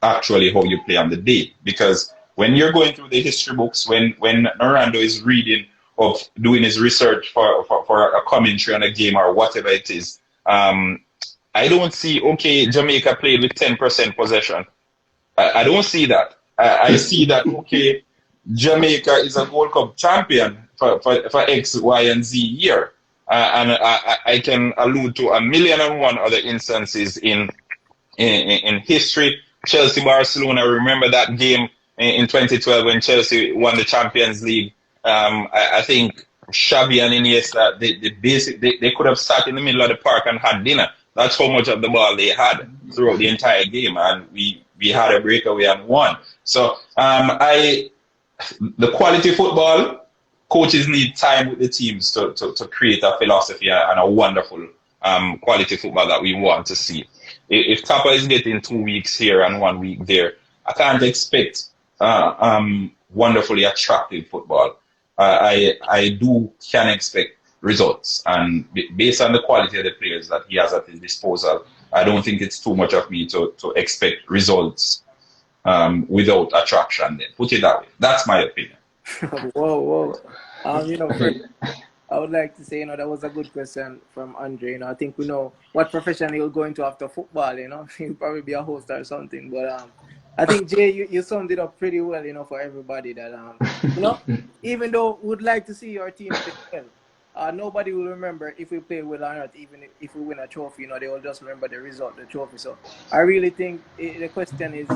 actually how you play on the day. Because when you're going through the history books, when Orlando is reading of doing his research for a commentary on a game or whatever it is, I don't see, okay, Jamaica played with 10% possession. I don't see that. I see that, okay, Jamaica is a Gold Cup champion for X, Y, and Z year. And I can allude to 1,000,001 other instances in history. Chelsea, Barcelona, remember that game in 2012 when Chelsea won the Champions League. I think Xavi and Iniesta, they could have sat in the middle of the park and had dinner. That's how much of the ball they had throughout the entire game, and we had a breakaway and won. So the quality football, coaches need time with the teams to create a philosophy and a wonderful quality football that we want to see. If Tapa is getting 2 weeks here and 1 week there, I can't expect wonderfully attractive football. I can expect results, and based on the quality of the players that he has at his disposal, I don't think it's too much of me to expect results without attraction. Then put it that way. That's my opinion. Whoa. First, I would like to say, that was a good question from Andre. I think we know what profession he'll go into after football. He'll probably be a host or something. But I think, Jay, you summed it up pretty well, for everybody that, even though we would like to see your team play well, nobody will remember if we play well or not, even if we win a trophy. You know, they will just remember the result, the trophy. So I really think the question is,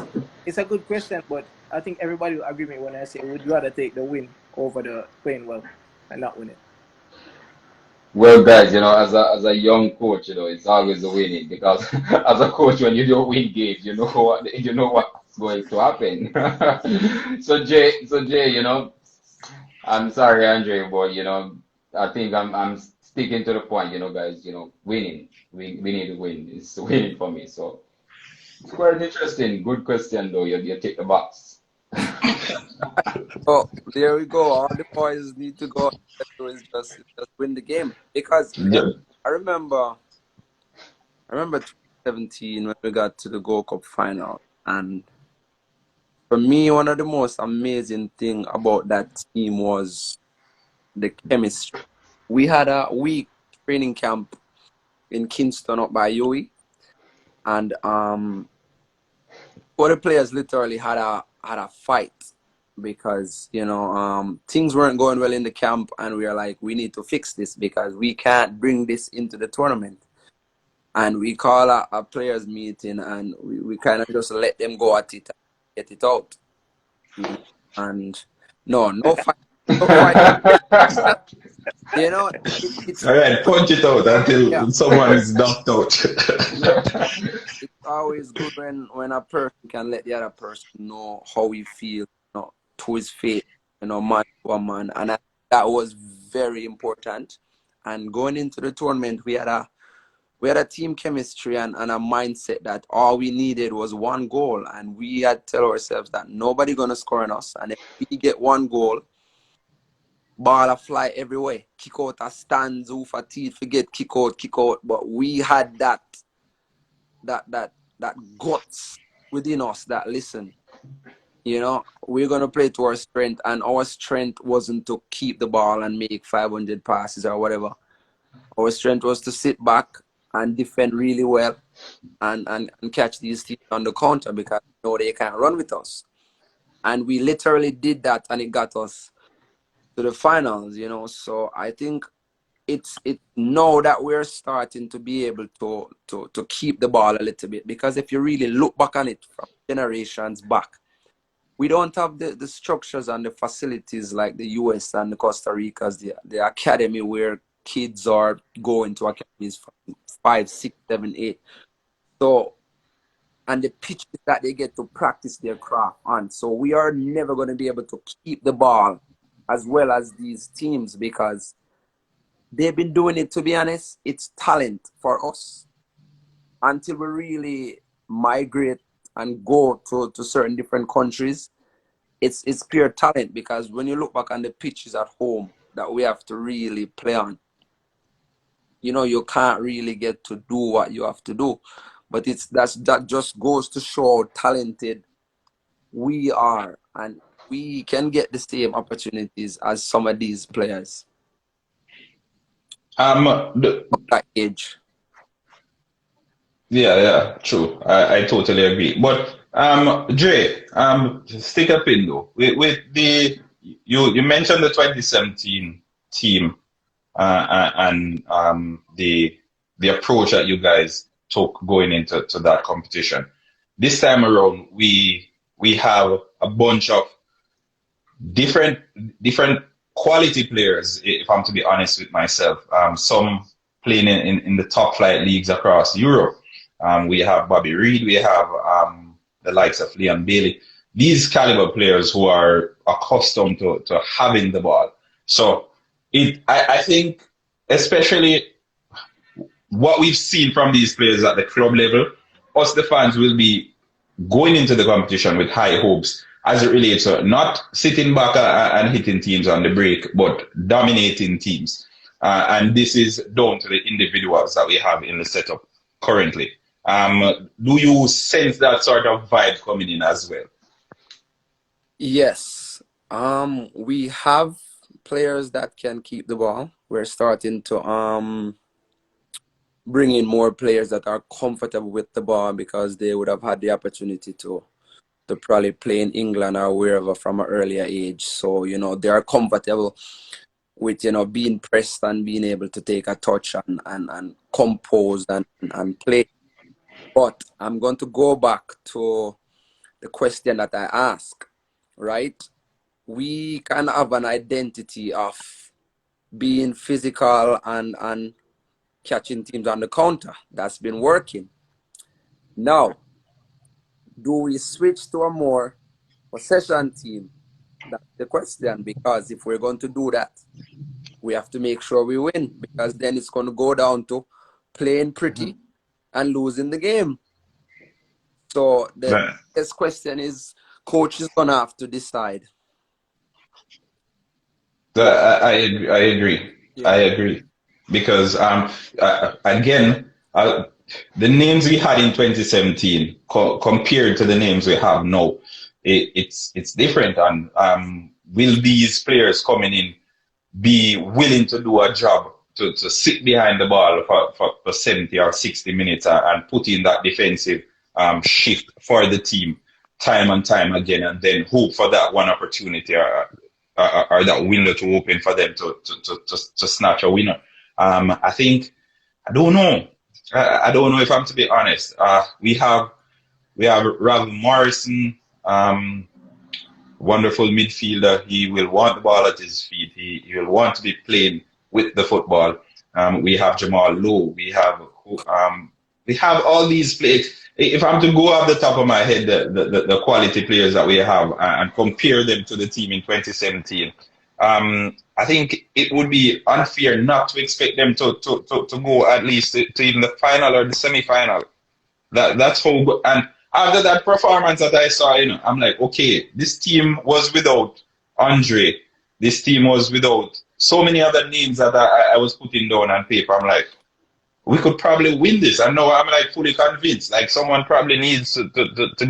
it's a good question, but I think everybody will agree with me when I say we'd rather take the win over the playing well and not win it. Well, guys, as a young coach, it's always the winning because as a coach, when you don't win games, what's going to happen. So Jay, I'm sorry, Andre, but I think I'm sticking to the point, guys. Winning, we need to win. It's winning for me. So it's quite interesting. Good question, though. You take the box. Oh, there we go. All the boys need to go do is just win the game. Because Yeah. I remember 2017 when we got to the Gold Cup final, and for me, one of the most amazing thing about that team was the chemistry. We had a week training camp in Kingston up by UE, and all the players literally had a fight because things weren't going well in the camp, and we are like, we need to fix this because we can't bring this into the tournament. And we call a players meeting, and we kind of just let them go at it and get it out. And no fight, no fight. It's All right, punch it out yeah. until someone is knocked out. It's always good when a person can let the other person know how he feels, to his face, man to a man, and that was very important. And going into the tournament, we had a team chemistry and a mindset that all we needed was one goal, and we had to tell ourselves that nobody gonna score on us, and if we get one goal, ball a fly everywhere, kick out a stands, oof a teeth, forget kick out. But we had that guts within us that listen, we're gonna play to our strength, and our strength wasn't to keep the ball and make 500 passes or whatever. Our strength was to sit back and defend really well and catch these teams on the counter because they can't run with us. And we literally did that, and it got us to the finals, So I think it's now that we're starting to be able to keep the ball a little bit, because if you really look back on it from generations back, we don't have the structures and the facilities like the US and the Costa Rica's, the academy where kids are going to academies from 5, 6, 7, 8. So, and the pitches that they get to practice their craft on. So we are never going to be able to keep the ball as well as these teams because they've been doing it, to be honest. It's talent for us. Until we really migrate and go to certain different countries, it's pure talent, because when you look back on the pitches at home that we have to really play on, you can't really get to do what you have to do. But that just goes to show how talented we are, and we can get the same opportunities as some of these players of that age. Yeah, true. I totally agree. But Dre, stick up in though. With the you mentioned the 2017 team and the approach that you guys took going into that competition. This time around, we have a bunch of different quality players, if I'm to be honest with myself. Some playing in the top flight leagues across Europe. We have Bobby Reed, we have the likes of Leon Bailey. These caliber players who are accustomed to having the ball. So I think, especially what we've seen from these players at the club level, us the fans will be going into the competition with high hopes as it relates to not sitting back and hitting teams on the break, but dominating teams. And this is down to the individuals that we have in the setup currently. Do you sense that sort of vibe coming in as well? Yes. We have players that can keep the ball. We're starting to bring in more players that are comfortable with the ball because they would have had the opportunity to probably play in England or wherever from an earlier age. So, they are comfortable with being pressed and being able to take a touch and compose and play. But I'm going to go back to the question that I asked, right? We can have an identity of being physical and catching teams on the counter. That's been working. Now, do we switch to a more possession team? That's the question, because if we're going to do that, we have to make sure we win, because then it's going to go down to playing pretty and losing the game. So the next question is, coach is going to have to decide. I agree. Yeah. I agree. Because again, the names we had in 2017 compared to the names we have now, it's different. And will these players coming in be willing to do a job to sit behind the ball for 70 or 60 minutes and put in that defensive shift for the team time and time again, and then hope for that one opportunity or that window to open for them to snatch a winner? I think, I don't know. I don't know if I'm to be honest. We have Ravel Morrison, wonderful midfielder. He will want the ball at his feet. He will want to be playing with the football. We have Jamal Lowe. We have all these players. If I'm to go off the top of my head, the quality players that we have and compare them to the team in 2017, I think it would be unfair not to expect them to go at least to even the final or the semi-final. That's how good. And after that performance that I saw, I'm like, okay, this team was without Andre. This team was without so many other names that I was putting down on paper. I'm like, we could probably win this. I know I'm like fully convinced. Like, someone probably needs to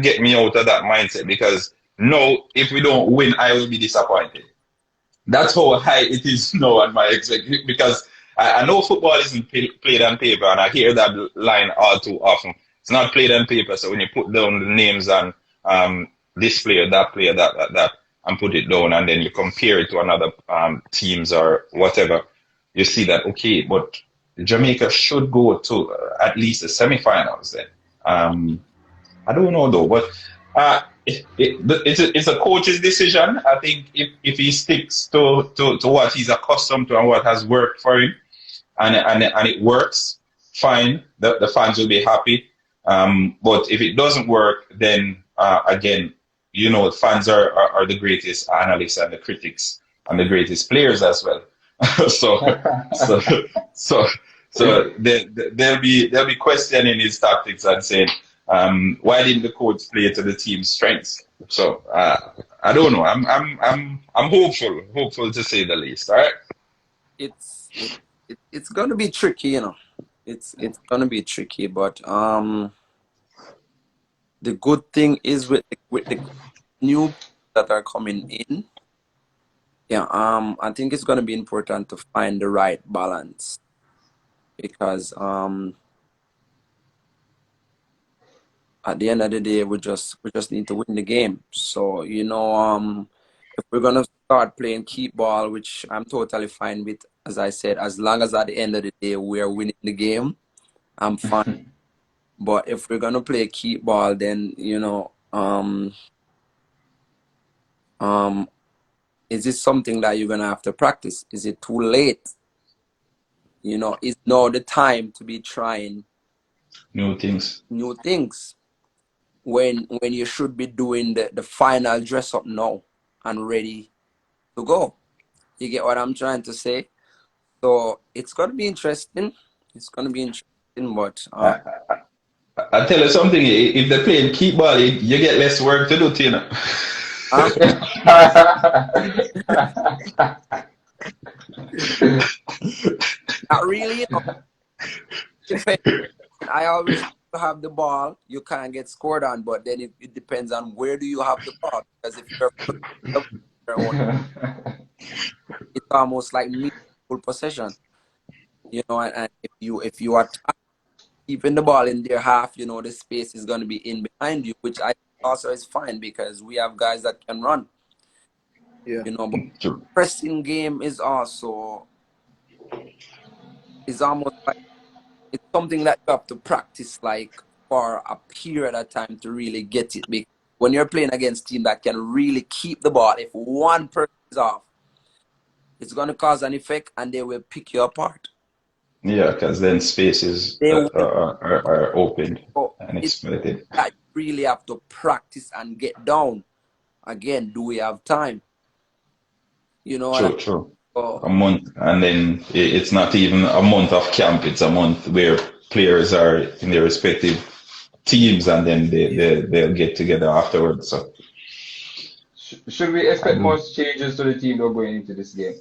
get me out of that mindset, because no, if we don't win, I will be disappointed. That's how high it is now on my expectation, because I know football isn't played on paper, and I hear that line all too often. It's not played on paper, so when you put down the names on this player, that, and put it down, and then you compare it to another teams or whatever, you see that, okay, but Jamaica should go to at least the semi-finals then. I don't know though, but it's a coach's decision. I think if he sticks to what he's accustomed to and what has worked for him, and it works, fine. The fans will be happy. But if it doesn't work, then again, fans are the greatest analysts and the critics and the greatest players as well. So they'll be questioning his tactics and saying, why didn't the coach play to the team's strengths? So I don't know. I'm hopeful to say the least. All right. It's gonna be tricky, It's gonna be tricky, but the good thing is with the new that are coming in, I think it's gonna be important to find the right balance, because at the end of the day, we just need to win the game. So if we're gonna start playing keep ball, which I'm totally fine with, as I said, as long as at the end of the day we are winning the game, I'm fine. But if we're gonna play keep ball, then is it something that you're gonna have to practice? Is it too late? Is now the time to be trying new things when you should be doing the final dress up now and ready to go? You get what I'm trying to say? So it's gonna be interesting. But I tell you something. If they're playing keep ball, you get less work to do, Tina. Not really. I always have the ball. You can't get scored on, but then it depends on where do you have the ball. Because if you're it's almost like full possession, and if you are keeping the ball in their half, the space is going to be in behind you, which I also is fine, because we have guys that can run. Yeah. you know. But True. pressing game is also is almost like it's something that you have to practice like for a period of time to really get it. Because when you're playing against team that can really keep the ball, if one person is off, it's gonna cause an effect, and they will pick you apart. Yeah, because then spaces They will. are opened So and it's exploited. that you really have to practice and get down. Again, do we have time? You know what I True, true. mean? A month, and then it's not even a month of camp. It's a month where players are in their respective teams, and then they'll get together afterwards. So Should we I expect do. most changes to the team though going into this game?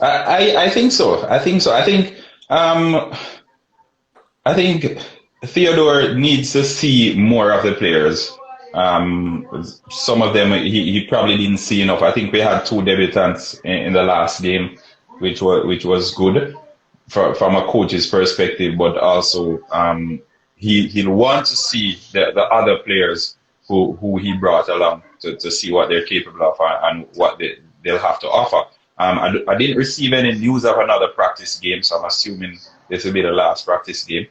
I think so. I think so. Um I think Theodore needs to see more of the players. Some of them he probably didn't see enough. I think we had two debutants in the last game, which was good from a coach's perspective, but also he'll want to see the other players who he brought along to see what they're capable of and what they'll have to offer. I didn't receive any news of another practice game, so I'm assuming this will be the last practice game.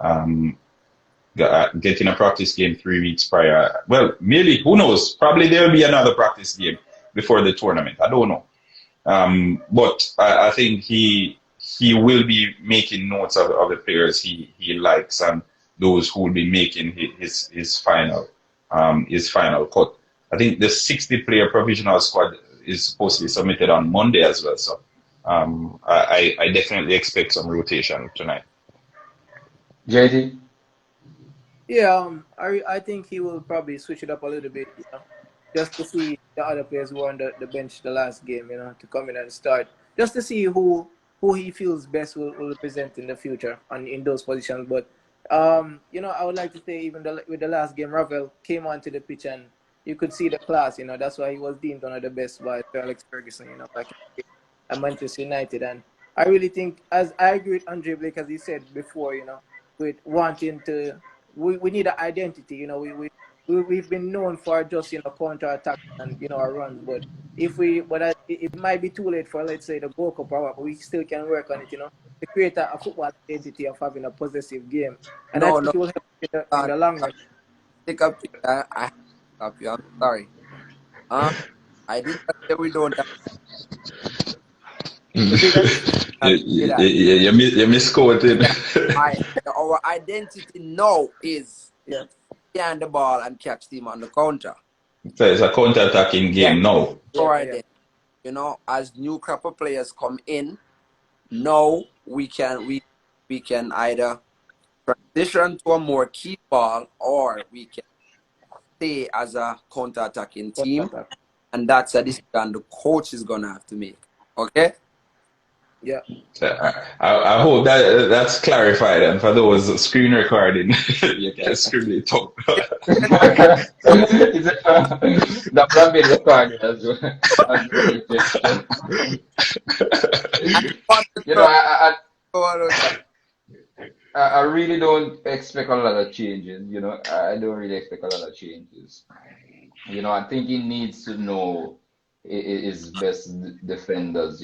Um, Getting a practice game 3 weeks prior. Well, maybe, who knows? Probably there'll be another practice game before the tournament. I don't know. But I think he will be making notes of the players he likes and those who will be making his final cut. I think the 60-player provisional squad is supposed to be submitted on Monday as well. So I definitely expect some rotation tonight. JT? Yeah, I think he will probably switch it up a little bit, just to see the other players who were on the bench the last game, to come in and start, just to see who he feels best will represent in the future and in those positions. But I would like to say even with the last game, Ravel came onto the pitch and you could see the class. That's why he was deemed one of the best by Sir Alex Ferguson. Back at Manchester United, and I really think, as I agree with Andre Blake, as he said before, with wanting to. We need an identity. We've been known for just counter attack and our runs, but it might be too late for, let's say, the Gold Cup or what, but we still can work on it. To create a football identity of having a possessive game, and I No, think no. it will help in the long run. Take up. I have to stop you. I'm sorry. I did not say we don't have you, You didn't. to say that. you misquoted. Our identity now is Yeah, behind the ball and catch team on the counter. So it's a counter-attacking game now. Our yeah. identity. As new crop of players come in, now we can either transition to a more key ball, or we can stay as a counter-attacking team, and that's a decision the coach is gonna have to make. Okay? Yeah. So I hope that's clarified, and for those screen recording, you can scribble it up. Is it, that plan being recorded as well. You know, I really don't expect a lot of changes. I don't really expect a lot of changes. I think he needs to know his best defenders,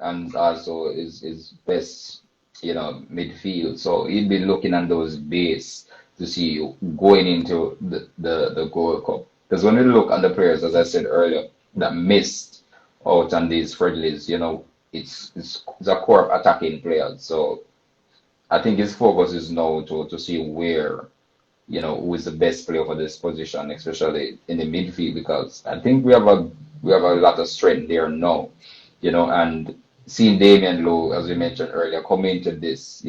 and also his best, midfield. So he'll be looking at those base to see going into the Gold Cup. Because when we look at the players, as I said earlier, that missed out on these friendlies, it's a core of attacking players. So I think his focus is now to see where, who is the best player for this position, especially in the midfield, because I think we have a lot of strength there now, and seeing Damian Lowe, as we mentioned earlier, come into this,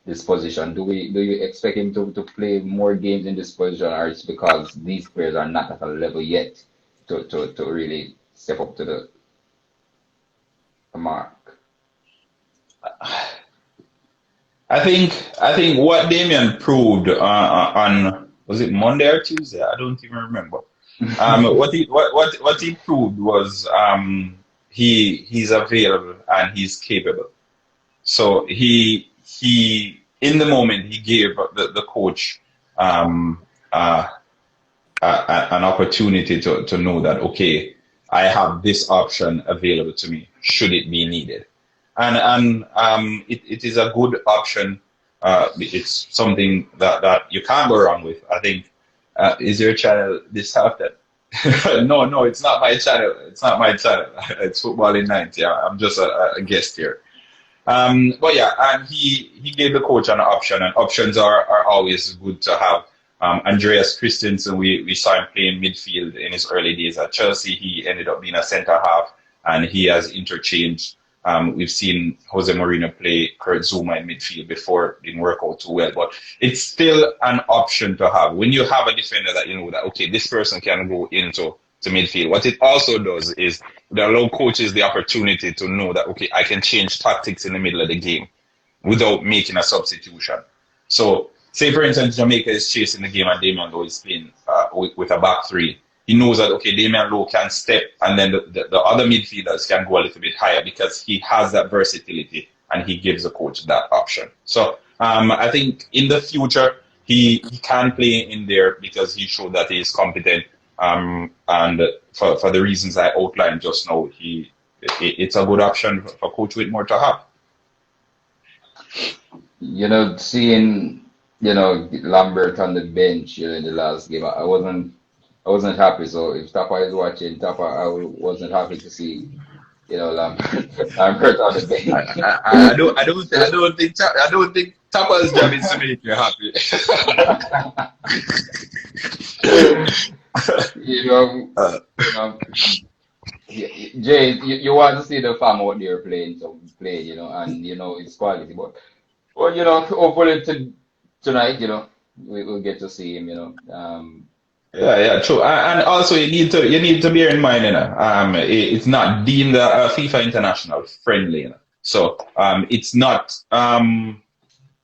this position. Do you expect him to play more games in this position, or it's because these players are not at a level yet to really step up to the mark? I think what Damien proved on, was it Monday or Tuesday? I don't even remember. What he proved was he's available and he's capable. So he in the moment he gave the coach an opportunity to know that, okay, I have this option available to me should it be needed. And it is a good option. It's something that you can't go wrong with. I think, is your channel this after? No, it's not my channel. It's not my channel. It's Football in 90. I'm just a guest here. But yeah, and he gave the coach an option, and options are always good to have. Andreas Christensen, we saw him playing midfield in his early days at Chelsea. He ended up being a centre half, and he has interchanged. We've seen Jose Mourinho play Kurt Zouma in midfield before. It didn't work out too well, but it's still an option to have. When you have a defender that you know that, okay, this person can go into midfield. What it also does is it allows coaches the opportunity to know that, okay, I can change tactics in the middle of the game without making a substitution. So, say for instance, Jamaica is chasing the game and Damian Lowe is playing with a back three. He knows that, okay, Damian Lowe can step and then the other midfielders can go a little bit higher because he has that versatility and he gives the coach that option. So I think in the future, he can play in there because he showed that he is competent. And for the reasons I outlined just now, it's a good option for Coach Whitmore to have. You know, seeing, you know, Lambert on the bench, you know, in the last game, I wasn't happy. So if Tapa is watching, Tapa, I wasn't happy to see, you know, Lambert on the bench. I don't think Tapa's job is to make you happy. Jay, you want to see the farm out there playing, you know, and you know it's quality. But well, you know, hopefully tonight, you know, we'll get to see him, you know. Yeah, true. And also you need to bear in mind, you know, it's not deemed a FIFA International friendly, you know. So it's not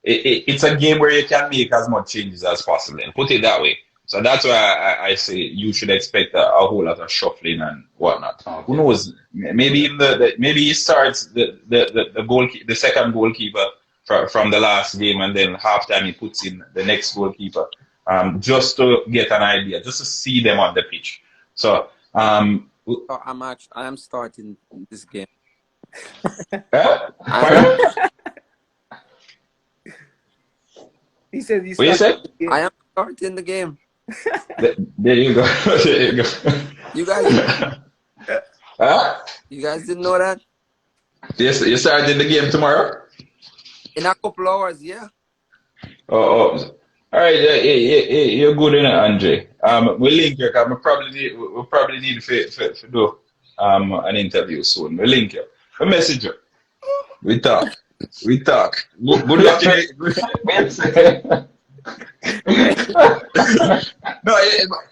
it's a game where you can make as much changes as possible and put it that way. So that's why I say you should expect a whole lot of shuffling and whatnot. Okay. Who knows? Maybe maybe he starts the second goalkeeper from the last game, and then halftime he puts in the next goalkeeper, just to get an idea, just to see them on the pitch. So I am starting this game. He says he's what you say? I am starting the game. There you go. There you go. You guys, you guys didn't know that? Yes, you starting the game tomorrow? In a couple hours, yeah. Oh. All right, you're good in it, Andre. We'll link you because we'll probably need to do an interview soon. We'll link you. We'll message you. We talk. Good luck. No, but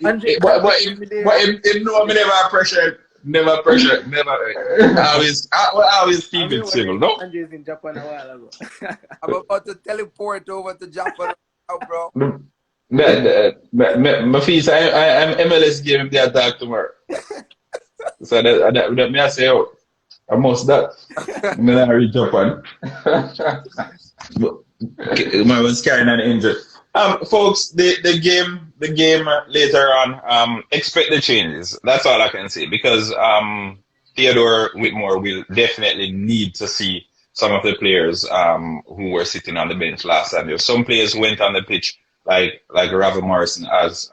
him know me never pressure. I always keep it civil, no? Andre's in Japan a while ago. I'm about to teleport over to Japan now, bro. My fees, I'm MLS game the attack tomorrow. So that may I say, oh, I must that. I'm going to reach Japan. I was carrying an injury. Folks, the game later on, expect the changes. That's all I can say, because Theodore Whitmore will definitely need to see some of the players who were sitting on the bench last Sunday. Some players went on the pitch, like Ravel Morrison, as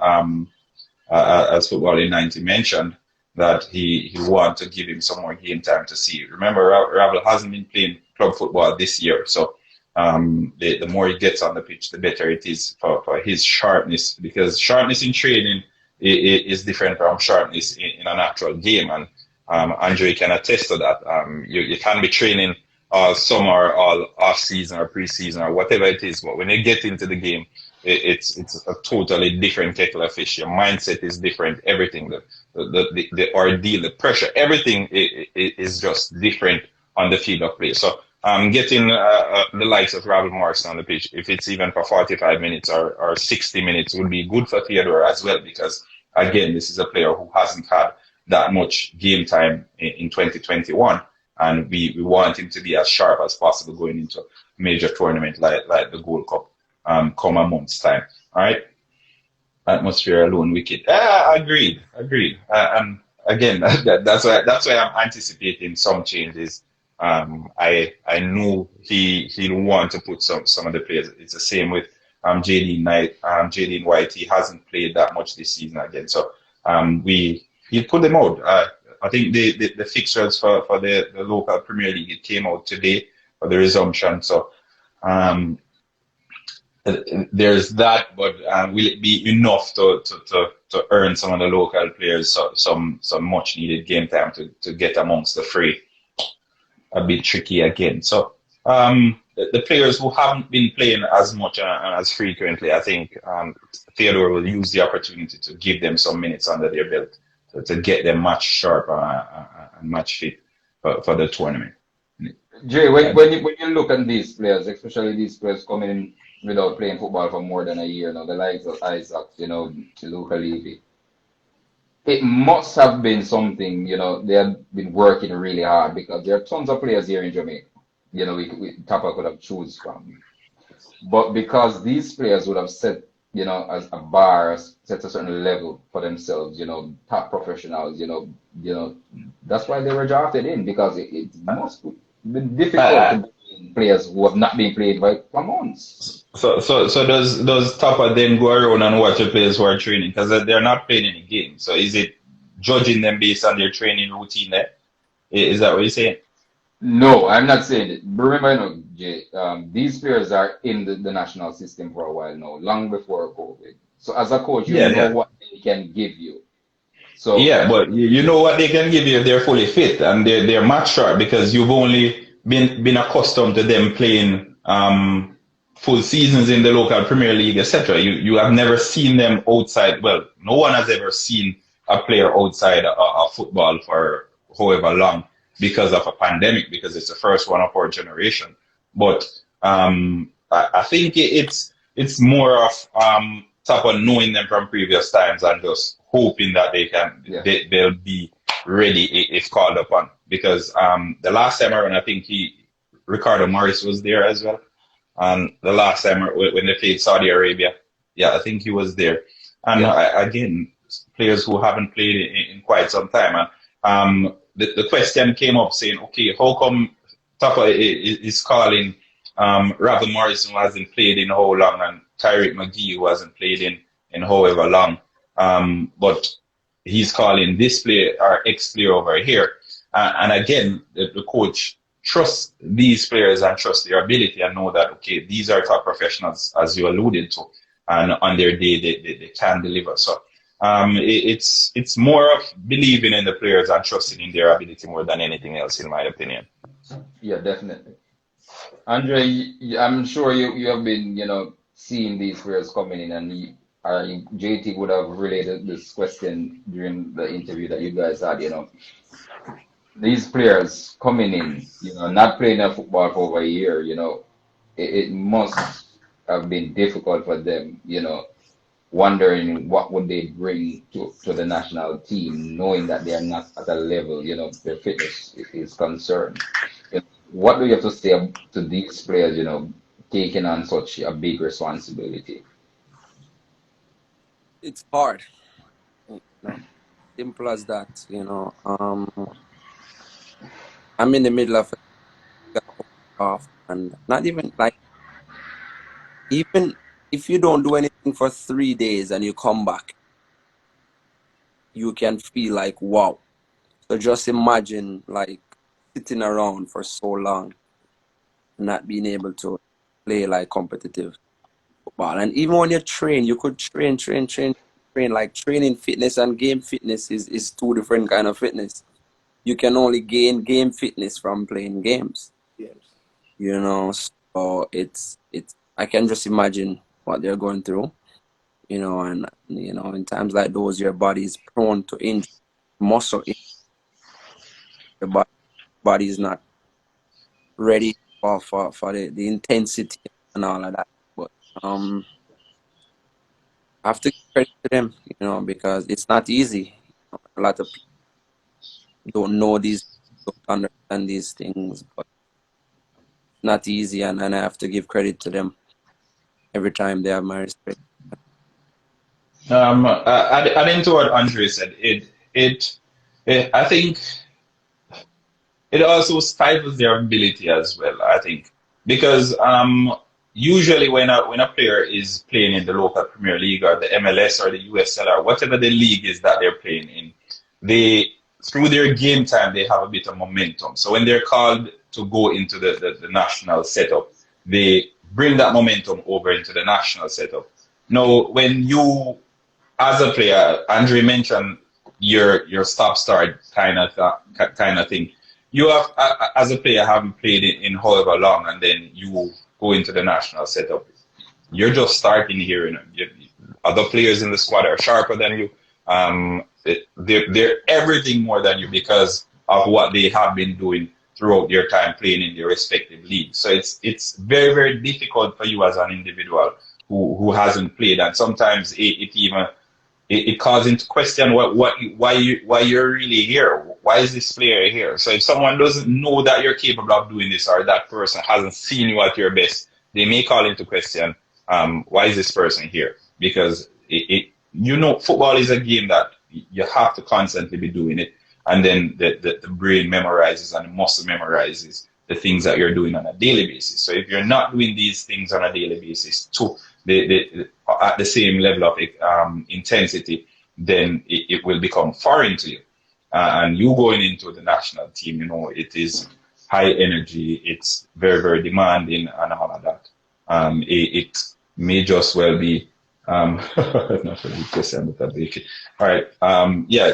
Football in 90 mentioned, that he wanted to give him some more game time to see. Remember, Ravel hasn't been playing club football this year, so the more he gets on the pitch, the better it is for his sharpness, because sharpness in training is different from sharpness in an actual game, and Andre can attest to that. You can be training all summer, all off season or pre-season or whatever it is, but when you get into the game, it's a totally different kettle of fish. Your mindset is different. Everything, the ordeal, the pressure, everything is just different on the field of play. So getting the likes of Ravel Morrison on the pitch, if it's even for 45 minutes or 60 minutes, would be good for Theodore as well, because again, this is a player who hasn't had that much game time in 2021, and we want him to be as sharp as possible going into a major tournament like the Gold Cup come a month's time. All right. atmosphere alone wicked. Agreed, agreed. And again, that's why I'm anticipating some changes. I know he'll want to put some of the players. It's the same with JD Knight. JD White, he hasn't played that much this season again, so he put them out. I think the fixtures for the local Premier League, it came out today for the resumption. So um, there's that, but will it be enough to earn some of the local players some much needed game time to get amongst the fray? A bit tricky again. So the players who haven't been playing as much and as frequently, I think Theodore will use the opportunity to give them some minutes under their belt to get them match sharp and match fit for the tournament. Jay, when you look at these players, especially these players coming in without playing football for more than a year now, the likes of Isaac, Luca Levy, it must have been something, they have been working really hard because there are tons of players here in Jamaica, Tapa could have choose from. But because these players would have set, as a bar, set a certain level for themselves, top professionals, that's why they were drafted in because it must be difficult to bring players who have not been played for months. So does Tapa then go around and watch the players who are training because they're not playing any games? So is it judging them based on their training routine there? Is that what you're saying? No, I'm not saying it. But remember, Jay, these players are in the national system for a while now, long before COVID. So as a coach, you know what they can give you. So yeah, but you know what they can give you if they're fully fit and they're match sharp because you've only been accustomed to them playing full seasons in the local Premier League, etc. You have never seen them outside. Well, no one has ever seen a player outside of football for however long because of a pandemic, because it's the first one of our generation. But I think it's more of type of knowing them from previous times and just hoping that they'll be ready if called upon. Because the last time around, I think Ricardo Morris was there as well. And the last time when they played Saudi Arabia, I think he was there. And again, players who haven't played in quite some time. And the question came up saying, okay, how come Tapa is calling Ravel Morris who hasn't played in how long and Tyreek McGee who hasn't played in however long, but he's calling this player or X player over here. And again, the coach trust these players and trust their ability and know that, okay, these are top professionals, as you alluded to, and on their day, they can deliver. So it's more of believing in the players and trusting in their ability more than anything else, in my opinion. Yeah, definitely. Andre, I'm sure you have been, seeing these players coming in, and JT would have related this question during the interview that you guys had, These players coming in, not playing a football for over a year, it must have been difficult for them, wondering what would they bring to the national team, knowing that they are not at a level, their fitness is concerned. What do you have to say to these players, taking on such a big responsibility? It's hard. Simple as that, I'm in the middle of off, and not even like, even if you don't do anything for 3 days and you come back, you can feel like, wow. So just imagine like sitting around for so long, not being able to play like competitive football. And even when you train, you could train. Like training fitness and game fitness is two different kind of fitness. You can only gain game fitness from playing games. Yes. So it's I can just imagine what they're going through, and in times like those, your body is prone to injury, muscle injury. The body is not ready for the intensity and all of that. But I have to give credit to them, because it's not easy. A lot of people don't know these, don't understand these things, but not easy, and I have to give credit to them every time. They have my respect. Adding to what Andre said, I think it also stifles their ability as well. I think because usually when a player is playing in the local Premier League or the MLS or the USL or whatever the league is that they're playing in, they through their game time they have a bit of momentum. So when they're called to go into the national setup, they bring that momentum over into the national setup. Now, when you as a player, Andre mentioned your stop start kind of thing. You have as a player haven't played it in however long, and then you go into the national setup. You're just starting here, other players in the squad are sharper than you. They're everything more than you because of what they have been doing throughout their time playing in their respective leagues. So it's very, very difficult for you as an individual who hasn't played, and sometimes it calls into question why you're really here. Why is this player here? So if someone doesn't know that you're capable of doing this, or that person hasn't seen you at your best, they may call into question, why is this person here? Because football is a game that you have to constantly be doing it, and then the brain memorizes and the muscle memorizes the things that you're doing on a daily basis. So if you're not doing these things on a daily basis too, at the same level of intensity, then it will become foreign to you. And you going into the national team, it is high energy, it's very, very demanding and all of that. It may just well be, not really question, but all right.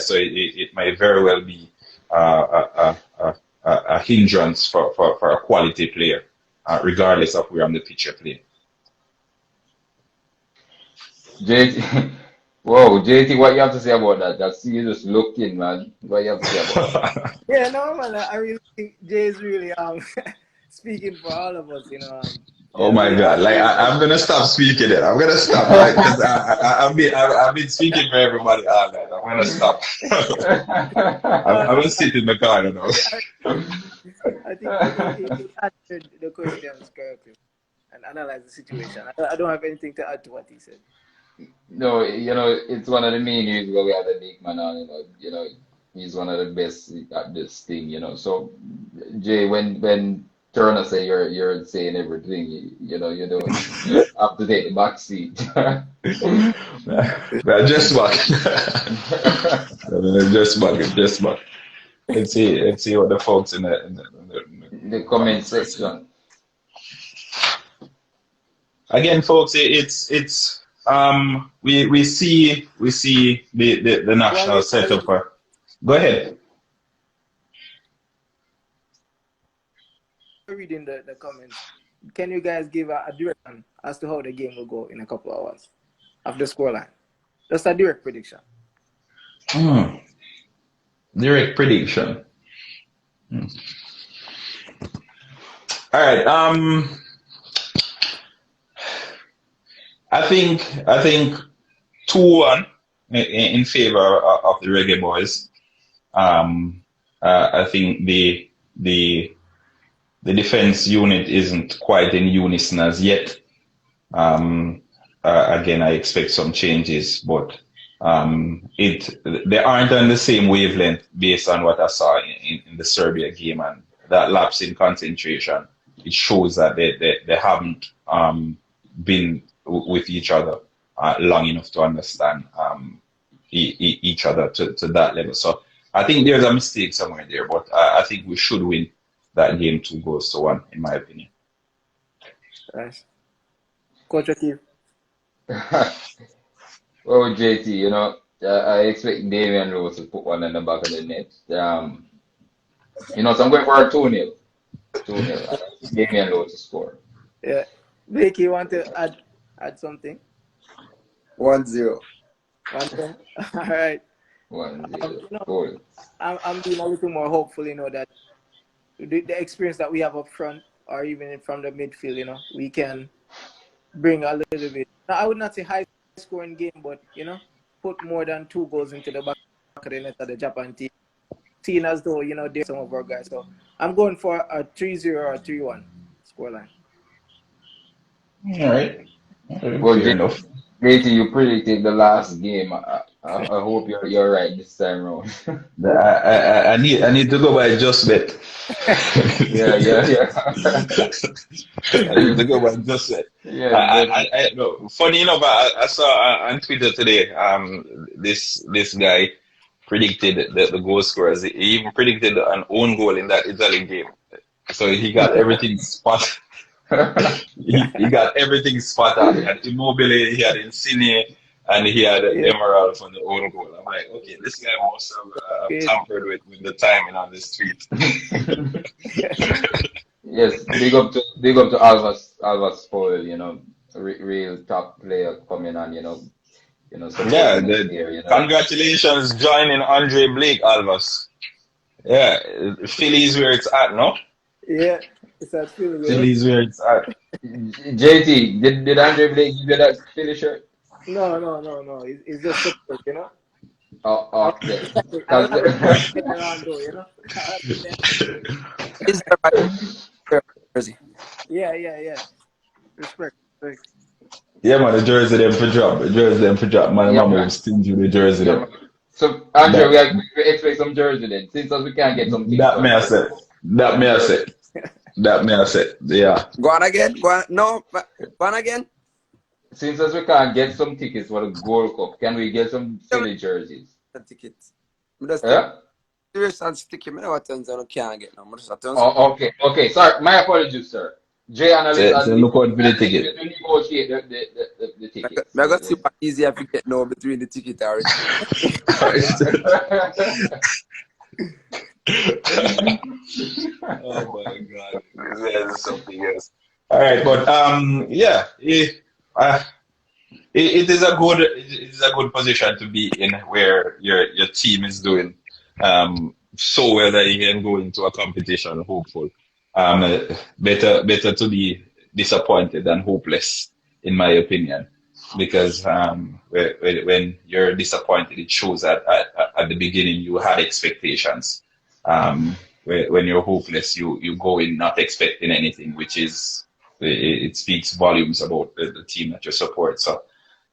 So it might very well be a hindrance for a quality player, regardless of where on the pitch you're playing. JT, whoa, JT, what you have to say about that? That's you just looking, man. What you have to say about that? Yeah, no, man. I really think Jay is really speaking for all of us. Oh my God! Like I'm gonna stop speaking it. I'm gonna stop because I've been speaking for everybody all night. I'm gonna stop. I'm gonna sit in the corner now. I think he answered the questions correctly and analyzed the situation. I don't have anything to add to what he said. No, it's one of the main reasons why we have the big man on. He's one of the best at this thing. So Jay, when Turner say you're saying everything, you don't have to take the back seat. Well, just back. Just back. Let's see what the folks in the comment section. Again, folks, it's we see the national setup. Go ahead. Reading the comments, can you guys give a direction as to how the game will go in a couple of hours of the scoreline? Just a direct prediction. Direct prediction. All right. I think 2-1 in favor of the Reggae Boyz. I think the defense unit isn't quite in unison as yet. Again, I expect some changes, but they aren't on the same wavelength based on what I saw in the Serbia game, and that lapse in concentration. It shows that they haven't been with each other long enough to understand each other to that level. So I think there's a mistake somewhere there, but I think we should win that game 2-1, in my opinion. Nice. Coach Akif. Well, JT, I expect Damian Rose to put one in the back of the net. So I'm going for a 2-0. 2-0. Damian Rose to score. Yeah. Blake, you want to add something? 1-0. 1-0? All right. 1-0. I'm being a little more hopeful, that the experience that we have up front, or even from the midfield, we can bring a little bit. Now, I would not say high scoring game, but put more than 2 goals into the back of the net of the Japan team. Seeing as though, there's some of our guys. So I'm going for a 3-0 or a 3-1 scoreline. All right. Well, fair enough. JT, you predicted the last game. I hope you're right this time around. I need to go by just bet. Yeah, yeah, yeah. I need to go by just bet. Yes, definitely. No, funny enough, I saw on Twitter today. This guy predicted the goal scorers. He even predicted an own goal in that Italy game. So he got everything spot. He got everything spot on. He had Immobile, he had Insigne, and he had Yeah, Emerald from the own goal. I'm like, okay, this guy must have okay. tampered with the timing on this tweet. Yes, big up to Alvas Spoil, real top player coming on, Yeah, supporting us here, congratulations joining Andre Blake, Alvas. Yeah, Philly's where it's at, no? Yeah, it's that feeling, you know. Philly's where it's at. JT, did Andre Blake give you that Philly shirt? No, no, no, no. It's just support, you know. Oh, I okay. I 'Cause like to respect around though, you know. Is there right jersey? Yeah, yeah, yeah. Respect, respect. Yeah, man, the jersey them for drop. The jersey them for drop. Man, yeah, my man. move stingy with the jersey Yeah, them. man. So, Andre, That we expect some jersey then, since we can't get some tickets that for may the I World say. Cup. That may I say. That may I say. Yeah. Go on again. Go on. No, go on again. Since we can't get some tickets for the Gold Cup, can we get some Philly jerseys? The tickets. Me just take Yeah? serious and sticky. Me know what turns I can't get now. Me just turns. Oh, okay, okay. Sorry, my apologies, sir. Jay analyst So and look out for the and ticket. to negotiate the tickets. I got see what easier if you get now between the ticket or Oh my God. This is something else. All right, but yeah, uh, it is a good position to be in where your team is doing so well that you can go into a competition hopeful. Better to be disappointed than hopeless, in my opinion, because when you're disappointed, it shows that at the beginning you had expectations. When you're hopeless, you go in not expecting anything, which is it speaks volumes about the team that you support. So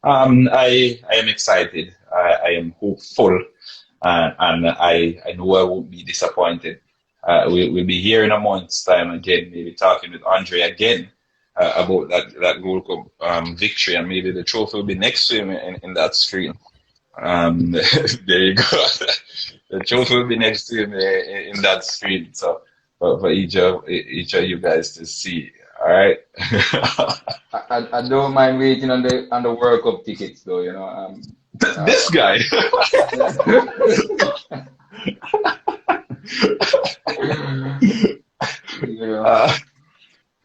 I am excited. I am hopeful, and I know I won't be disappointed. We'll be here in a month's time again, maybe talking with Andre again about that Gold Cup victory, and maybe the trophy will be next to him in that screen. There you go. The trophy will be next to him in that screen. So for each of you guys to see. All right. I don't mind waiting on the World Cup tickets though, This guy. you know.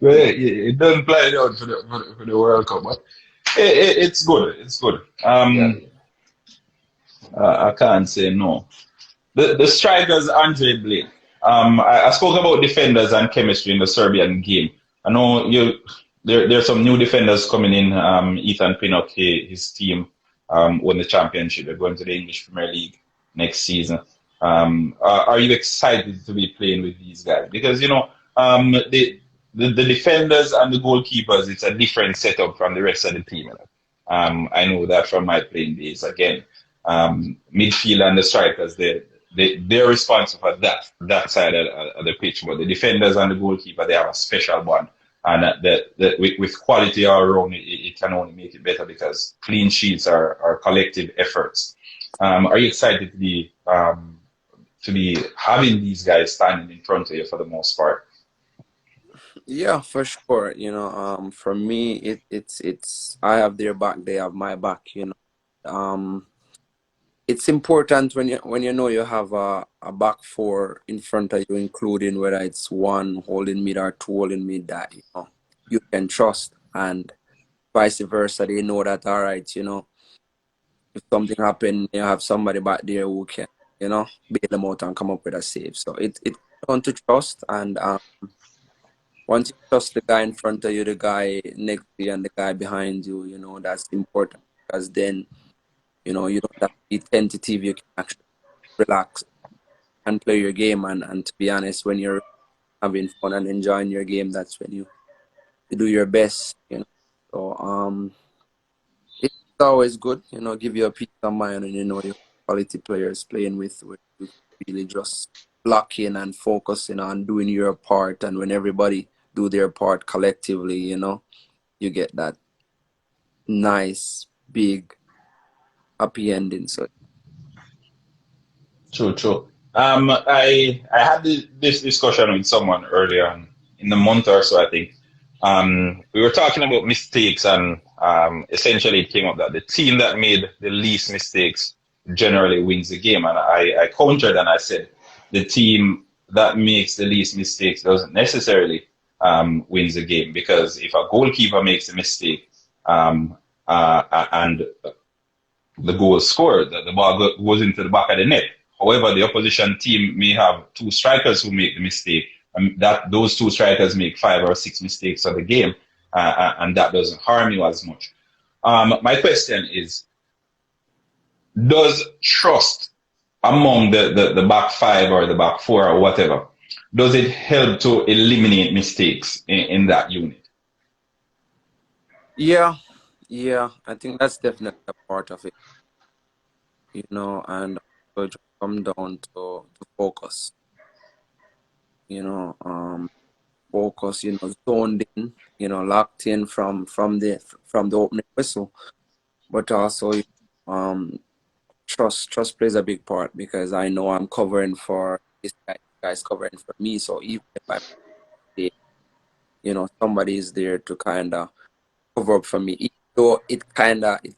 Well, it doesn't play it out for the World Cup, but it's good. It's good. Yeah. I can't say no. The strikers, Andre Blake. I spoke about defenders and chemistry in the Serbian game. I know there's some new defenders coming in. Ethan Pinnock, his team won the championship. They're going to the English Premier League next season. Are you excited to be playing with these guys? Because the defenders and the goalkeepers, it's a different setup from the rest of the team. I know that from my playing days. Again, midfield and the strikers, they're responsible for that side of the pitch. But the defenders and the goalkeeper, they have a special bond. And with quality all around, it can only make it better because clean sheets are collective efforts. Are you excited to be having these guys standing in front of you for the most part? Yeah, for sure. For me, it's I have their back, they have my back. It's important when you know you have a back four in front of you, including whether it's one holding mid or two holding mid, that you can trust, and vice versa. They know that, all right, if something happen, you have somebody back there who can bail them out and come up with a save. So it's down to trust, and once you trust the guy in front of you, the guy next to you, and the guy behind you, that's important, because then you don't have to be tentative. You can actually relax and play your game. And to be honest, when you're having fun and enjoying your game, that's when you do your best. So always good, give you a peace of mind, and your quality players playing with where you really just lock in and focusing on doing your part, and when everybody do their part collectively, you get that nice big happy ending. So True, true. I had this discussion with someone earlier on in the month or so, I think. We were talking about mistakes, and essentially it came up that the team that made the least mistakes generally wins the game. And I countered and I said the team that makes the least mistakes doesn't necessarily wins the game, because if a goalkeeper makes a mistake and the goal is scored, the ball goes into the back of the net. However, the opposition team may have two strikers who make the mistake, and that those two strikers make 5 or 6 mistakes of the game, and that doesn't harm you as much. My question is, does trust among the back 5 or the back 4 or whatever, does it help to eliminate mistakes in that unit? yeah, I think that's definitely a part of it, and so it just come down to focus, focus, zoned in, locked in from the opening whistle, but also trust plays a big part, because I know I'm covering for this guy's covering for me, so even if I'm somebody is there to kind of cover up for me, even though it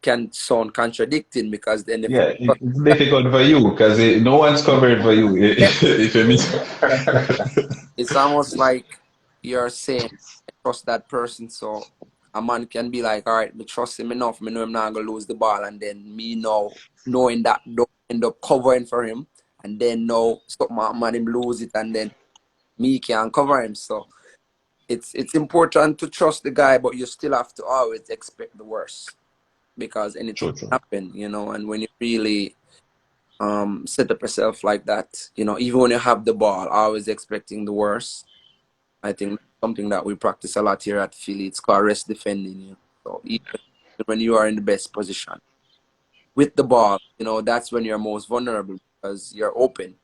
can sound contradicting, because then if Yeah, it's difficult for you because no one's covering for you. If you miss, it's almost like you're saying I trust that person, so a man can be like, all right, me trust him enough, me know I'm not gonna lose the ball, and then me knowing that don't end up covering for him, and then know something man him lose it, and then me can't cover him. So it's important to trust the guy, but you still have to always expect the worst, because anything can happen, and when you really set up yourself like that, even when you have the ball, always expecting the worst. I think that's something that we practice a lot here at Philly. It's called rest defending. So even when you are in the best position with the ball, that's when you're most vulnerable, because you're open.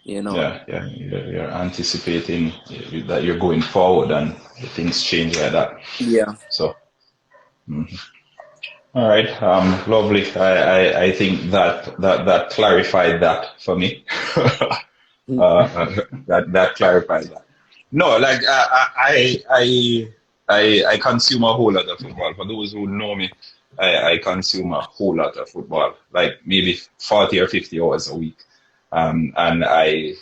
yeah, you're anticipating that you're going forward and things change like that. Yeah. So, all right, lovely. I think that clarified that for me. That clarified that. No, like I consume a whole lot of football. For those who know me, I consume a whole lot of football, like maybe 40 or 50 hours a week. And I